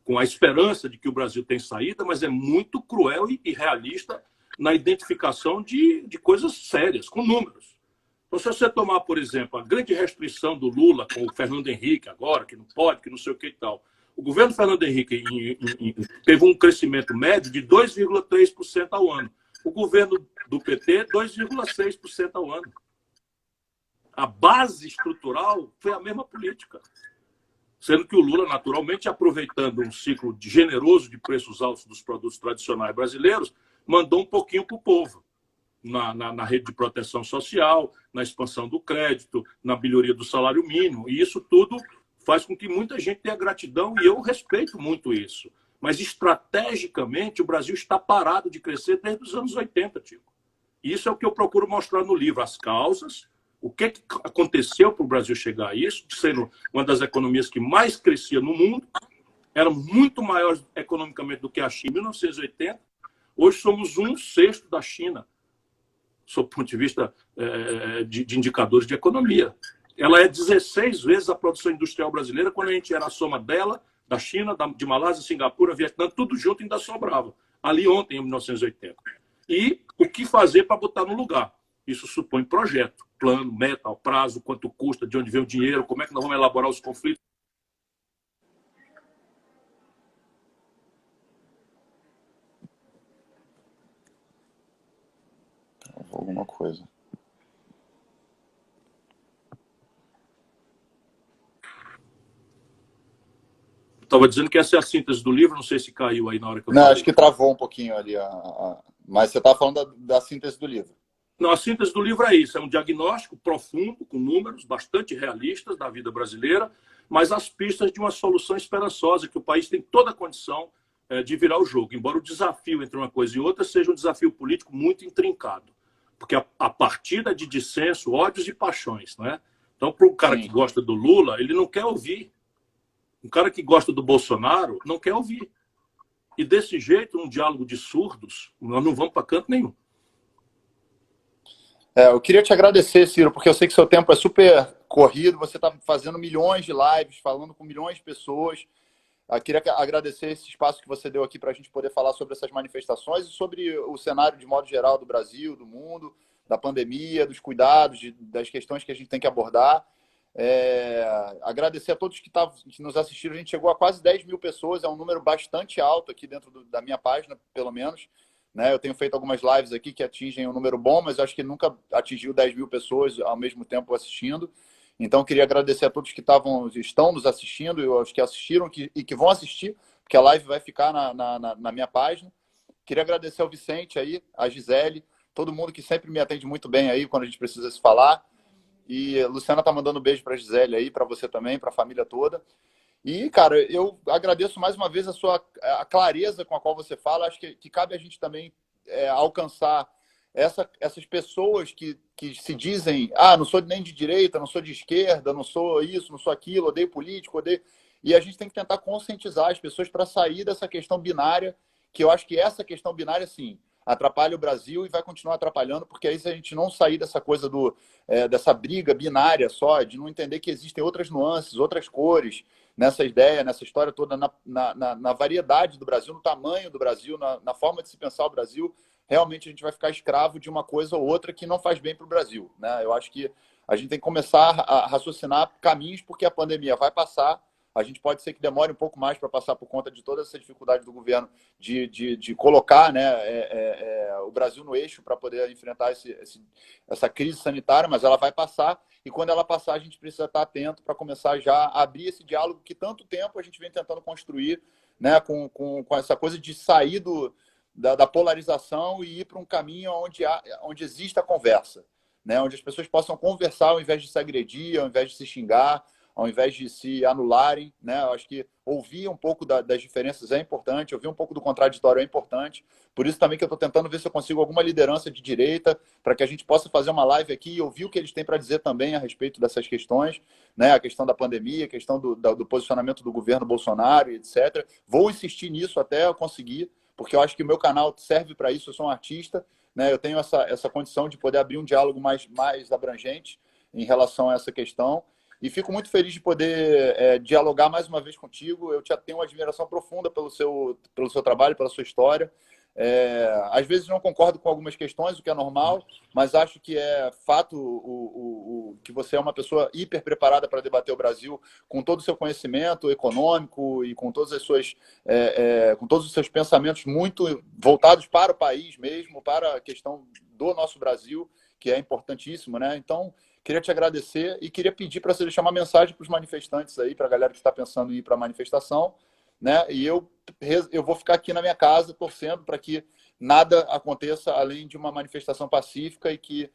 com a esperança de que o Brasil tem saída, mas é muito cruel e realista na identificação de coisas sérias, com números. Então, se você tomar, por exemplo, a grande restrição do Lula com o Fernando Henrique agora, que não pode, que não sei o que e tal. O governo Fernando Henrique teve um crescimento médio de 2,3% ao ano. O governo do PT, 2,6% ao ano. A base estrutural foi a mesma política. Sendo que o Lula, naturalmente, aproveitando um ciclo generoso de preços altos dos produtos tradicionais brasileiros, mandou um pouquinho para o povo. Na rede de proteção social, na expansão do crédito, na melhoria do salário mínimo. E isso tudo faz com que muita gente tenha gratidão, e eu respeito muito isso. Mas, estrategicamente, o Brasil está parado de crescer desde os anos 80, Tico. E isso é o que eu procuro mostrar no livro, as causas, o que aconteceu para o Brasil chegar a isso, de ser uma das economias que mais crescia no mundo, era muito maior economicamente do que a China em 1980. Hoje somos 1/6 da China, sob o ponto de vista de indicadores de economia. Ela é 16 vezes a produção industrial brasileira, quando a gente era a soma dela, da China, de Malásia, Singapura, Vietnã, tudo junto ainda sobrava. Ali ontem, em 1980. E o que fazer para botar no lugar? Isso supõe projeto, plano, meta, prazo, quanto custa, de onde vem o dinheiro, como é que nós vamos elaborar os conflitos. Alguma coisa. Estava dizendo que essa é a síntese do livro, não sei se caiu aí na hora que eu Não, falei. acho que travou um pouquinho ali. Mas você estava falando da síntese do livro. Não, a síntese do livro é isso, é um diagnóstico profundo, com números bastante realistas da vida brasileira, mas as pistas de uma solução esperançosa, que o país tem toda a condição de virar o jogo, embora o desafio entre uma coisa e outra seja um desafio político muito intrincado, porque a partida de dissenso, ódios e paixões, né? Então, para o cara que gosta do Lula, ele não quer ouvir. Um cara que gosta do Bolsonaro não quer ouvir. E desse jeito, um diálogo de surdos, nós não vamos para canto nenhum. Eu queria te agradecer, Ciro, porque eu sei que seu tempo é super corrido, você está fazendo milhões de lives, falando com milhões de pessoas. Eu queria agradecer esse espaço que você deu aqui para a gente poder falar sobre essas manifestações e sobre o cenário de modo geral do Brasil, do mundo, da pandemia, dos cuidados, das questões que a gente tem que abordar. Agradecer a todos que nos assistiram. A gente chegou a quase 10 mil pessoas, é um número bastante alto aqui dentro da minha página, pelo menos. Eu tenho feito algumas lives aqui que atingem um número bom, mas acho que nunca atingiu 10 mil pessoas ao mesmo tempo assistindo. Então, eu queria agradecer a todos que estão nos assistindo, e aos que assistiram e que vão assistir, porque a live vai ficar na minha página. Queria agradecer ao Vicente aí, a Gisele, todo mundo que sempre me atende muito bem aí quando a gente precisa se falar. E a Luciana tá mandando um beijo para a Gisele aí, para você também, para a família toda. E, cara, eu agradeço mais uma vez a clareza com a qual você fala. Acho que cabe a gente também alcançar essas pessoas que se dizem, não sou nem de direita, não sou de esquerda, não sou isso, não sou aquilo, odeio político, odeio... E a gente tem que tentar conscientizar as pessoas para sair dessa questão binária, que eu acho que essa questão binária, sim, atrapalha o Brasil e vai continuar atrapalhando, porque aí se a gente não sair dessa coisa dessa briga binária só, de não entender que existem outras nuances, outras cores nessa ideia, nessa história toda, na variedade do Brasil, no tamanho do Brasil, na forma de se pensar o Brasil, realmente a gente vai ficar escravo de uma coisa ou outra que não faz bem para o Brasil, né? Eu acho que a gente tem que começar a raciocinar caminhos, porque a pandemia vai passar. A gente pode ser que demore um pouco mais para passar por conta de toda essa dificuldade do governo de colocar, né, o Brasil no eixo para poder enfrentar essa crise sanitária, mas ela vai passar, e quando ela passar a gente precisa estar atento para começar já a abrir esse diálogo que tanto tempo a gente vem tentando construir, né, com essa coisa de sair da polarização e ir para um caminho onde exista a conversa, né, onde as pessoas possam conversar ao invés de se agredir, ao invés de se xingar, ao invés de se anularem, né? Eu acho que ouvir um pouco das diferenças é importante, ouvir um pouco do contraditório é importante. Por isso também que eu estou tentando ver se eu consigo alguma liderança de direita para que a gente possa fazer uma live aqui e ouvir o que eles têm para dizer também a respeito dessas questões, né? A questão da pandemia, a questão do posicionamento do governo Bolsonaro, etc. Vou insistir nisso até eu conseguir, porque eu acho que o meu canal serve para isso. Eu sou um artista, né? Eu tenho essa condição de poder abrir um diálogo mais abrangente em relação a essa questão. E fico muito feliz de poder dialogar mais uma vez contigo. Eu tenho uma admiração profunda pelo seu trabalho, pela sua história. Às vezes não concordo com algumas questões, o que é normal, mas acho que é fato que você é uma pessoa hiper preparada para debater o Brasil com todo o seu conhecimento econômico e com todas as suas, com todos os seus pensamentos muito voltados para o país mesmo, para a questão do nosso Brasil, que é importantíssimo, né? Então, queria te agradecer e queria pedir para você deixar uma mensagem para os manifestantes aí, para a galera que está pensando em ir para a manifestação, né? E eu vou ficar aqui na minha casa torcendo para que nada aconteça além de uma manifestação pacífica e que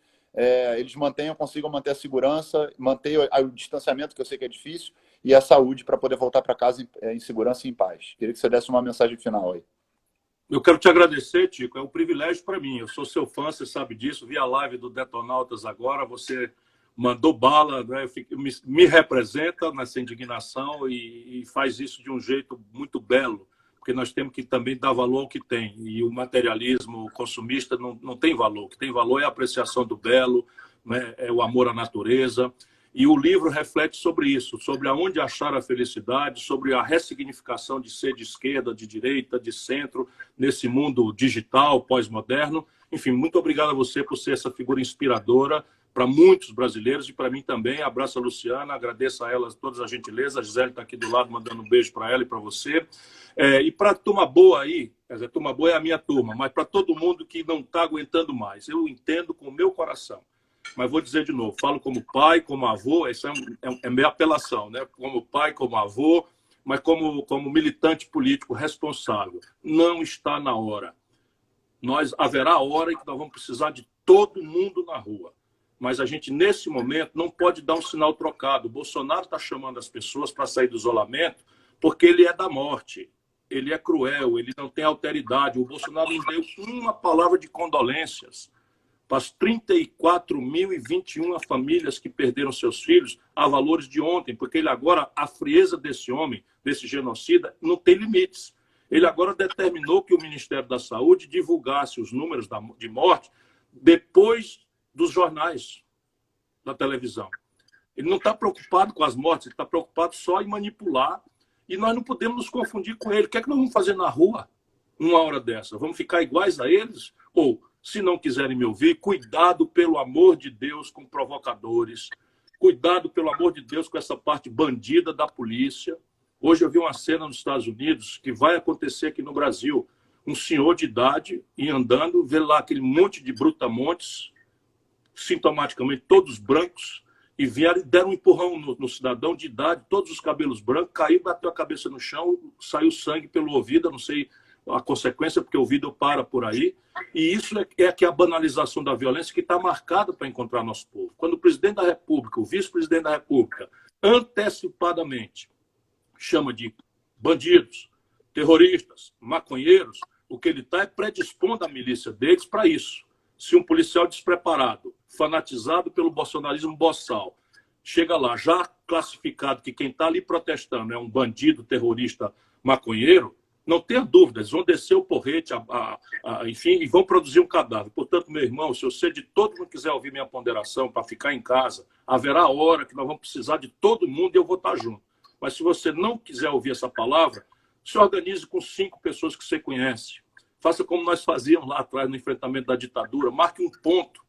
eles consigam manter a segurança, manter o distanciamento, que eu sei que é difícil, e a saúde para poder voltar para casa em segurança e em paz. Queria que você desse uma mensagem final aí. Eu quero te agradecer, Tico. É um privilégio para mim. Eu sou seu fã, você sabe disso. Vi a live do Detonautas agora. Você mandou bala, né? Me representa nessa indignação e faz isso de um jeito muito belo, porque nós temos que também dar valor ao que tem. E o materialismo consumista não tem valor. O que tem valor é a apreciação do belo, né? É o amor à natureza. E o livro reflete sobre isso, sobre aonde achar a felicidade, sobre a ressignificação de ser de esquerda, de direita, de centro, nesse mundo digital, pós-moderno. Enfim, muito obrigado a você por ser essa figura inspiradora para muitos brasileiros e para mim também. Abraço a Luciana, agradeço a ela todas as gentilezas. A Gisele está aqui do lado, mandando um beijo para ela e para você. E para a turma boa aí, quer dizer, a turma boa é a minha turma, mas para todo mundo que não está aguentando mais, eu entendo com o meu coração. Mas vou dizer de novo, falo como pai, como avô, essa é minha apelação, né? Como pai, como avô, mas como militante político responsável. Não está na hora. Haverá hora em que nós vamos precisar de todo mundo na rua. Mas a gente, nesse momento, não pode dar um sinal trocado. O Bolsonaro está chamando as pessoas para sair do isolamento porque ele é da morte. Ele é cruel, ele não tem alteridade. O Bolsonaro não deu uma palavra de condolências para as 34.021 famílias que perderam seus filhos a valores de ontem, porque ele agora, a frieza desse homem, desse genocida, não tem limites. Ele agora determinou que o Ministério da Saúde divulgasse os números de morte depois dos jornais da televisão. Ele não está preocupado com as mortes, ele está preocupado só em manipular, e nós não podemos nos confundir com ele. O que é que nós vamos fazer na rua uma hora dessa? Vamos ficar iguais a eles? Ou, se não quiserem me ouvir, cuidado, pelo amor de Deus, com provocadores. Cuidado, pelo amor de Deus, com essa parte bandida da polícia. Hoje eu vi uma cena nos Estados Unidos que vai acontecer aqui no Brasil. Um senhor de idade ir andando, vê lá aquele monte de brutamontes, sintomaticamente todos brancos, e vieram e deram um empurrão no cidadão de idade, todos os cabelos brancos, caiu, bateu a cabeça no chão, saiu sangue pelo ouvido, eu não sei a consequência, porque o ouvido para por aí. E isso é que é a banalização da violência que está marcada para encontrar nosso povo. Quando o presidente da República, o vice-presidente da República, antecipadamente chama de bandidos, terroristas, maconheiros, o que ele está é predispondo a milícia deles para isso. Se um policial despreparado, fanatizado pelo bolsonarismo boçal, chega lá já classificado que quem está ali protestando é um bandido, terrorista, maconheiro, não tenha dúvidas, vão descer o porrete, enfim, e vão produzir um cadáver. Portanto, meu irmão, se você de todo mundo quiser ouvir minha ponderação para ficar em casa, haverá hora que nós vamos precisar de todo mundo e eu vou estar junto. Mas se você não quiser ouvir essa palavra, se organize com 5 pessoas que você conhece. Faça como nós fazíamos lá atrás no enfrentamento da ditadura. Marque um ponto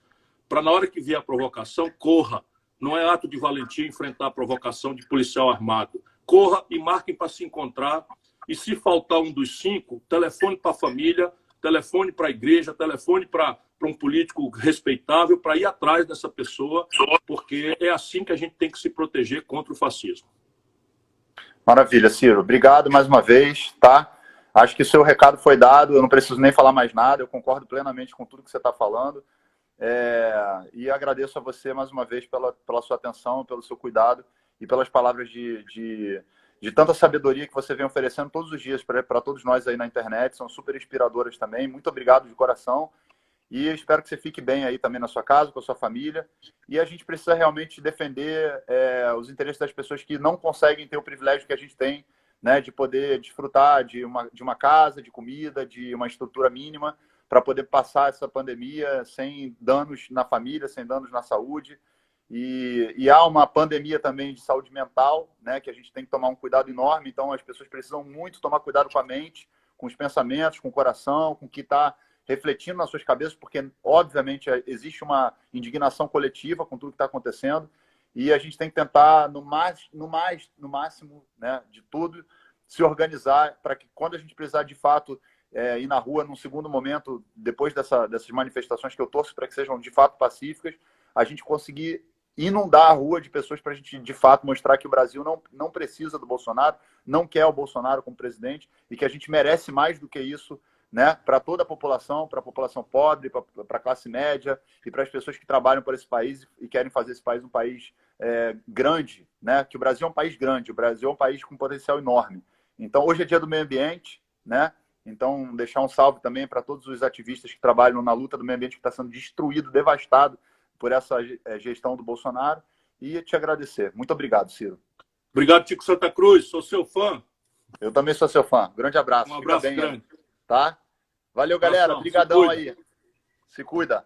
para, na hora que vier a provocação, corra. Não é ato de valentia enfrentar a provocação de policial armado. Corra e marquem para se encontrar. E se faltar um dos 5, telefone para a família, telefone para a igreja, telefone para um político respeitável para ir atrás dessa pessoa, porque é assim que a gente tem que se proteger contra o fascismo. Maravilha, Ciro. Obrigado mais uma vez, tá? Acho que o seu recado foi dado, eu não preciso nem falar mais nada, eu concordo plenamente com tudo que você está falando. E agradeço a você mais uma vez pela sua atenção, pelo seu cuidado e pelas palavras de tanta sabedoria que você vem oferecendo todos os dias para todos nós aí na internet. São super inspiradoras também. Muito obrigado de coração. E eu espero que você fique bem aí também na sua casa, com a sua família. E a gente precisa realmente defender os interesses das pessoas que não conseguem ter o privilégio que a gente tem, né, de poder desfrutar de uma casa, de comida, de uma estrutura mínima, para poder passar essa pandemia sem danos na família, sem danos na saúde. E há uma pandemia também de saúde mental, né, que a gente tem que tomar um cuidado enorme. Então, as pessoas precisam muito tomar cuidado com a mente, com os pensamentos, com o coração, com o que está refletindo nas suas cabeças, porque, obviamente, existe uma indignação coletiva com tudo que está acontecendo. E a gente tem que tentar, no máximo, né, de tudo, se organizar para que, quando a gente precisar, de fato, ir na rua, num segundo momento, depois dessas manifestações que eu torço para que sejam, de fato, pacíficas, a gente conseguir inundar a rua de pessoas para a gente, de fato, mostrar que o Brasil não precisa do Bolsonaro, não quer o Bolsonaro como presidente e que a gente merece mais do que isso, né, para toda a população, para a população pobre, para a classe média e para as pessoas que trabalham por esse país e querem fazer esse país um país grande, né, que o Brasil é um país grande, o Brasil é um país com potencial enorme. Então, hoje é dia do meio ambiente, né? Então, deixar um salve também para todos os ativistas que trabalham na luta do meio ambiente que está sendo destruído, devastado por essa gestão do Bolsonaro, e te agradecer. Muito obrigado, Ciro. Obrigado, Tico Santa Cruz. Sou seu fã. Eu também sou seu fã. Grande abraço. Um abraço Fica bem, grande. tá? Valeu, galera. Obrigadão aí. Se cuida.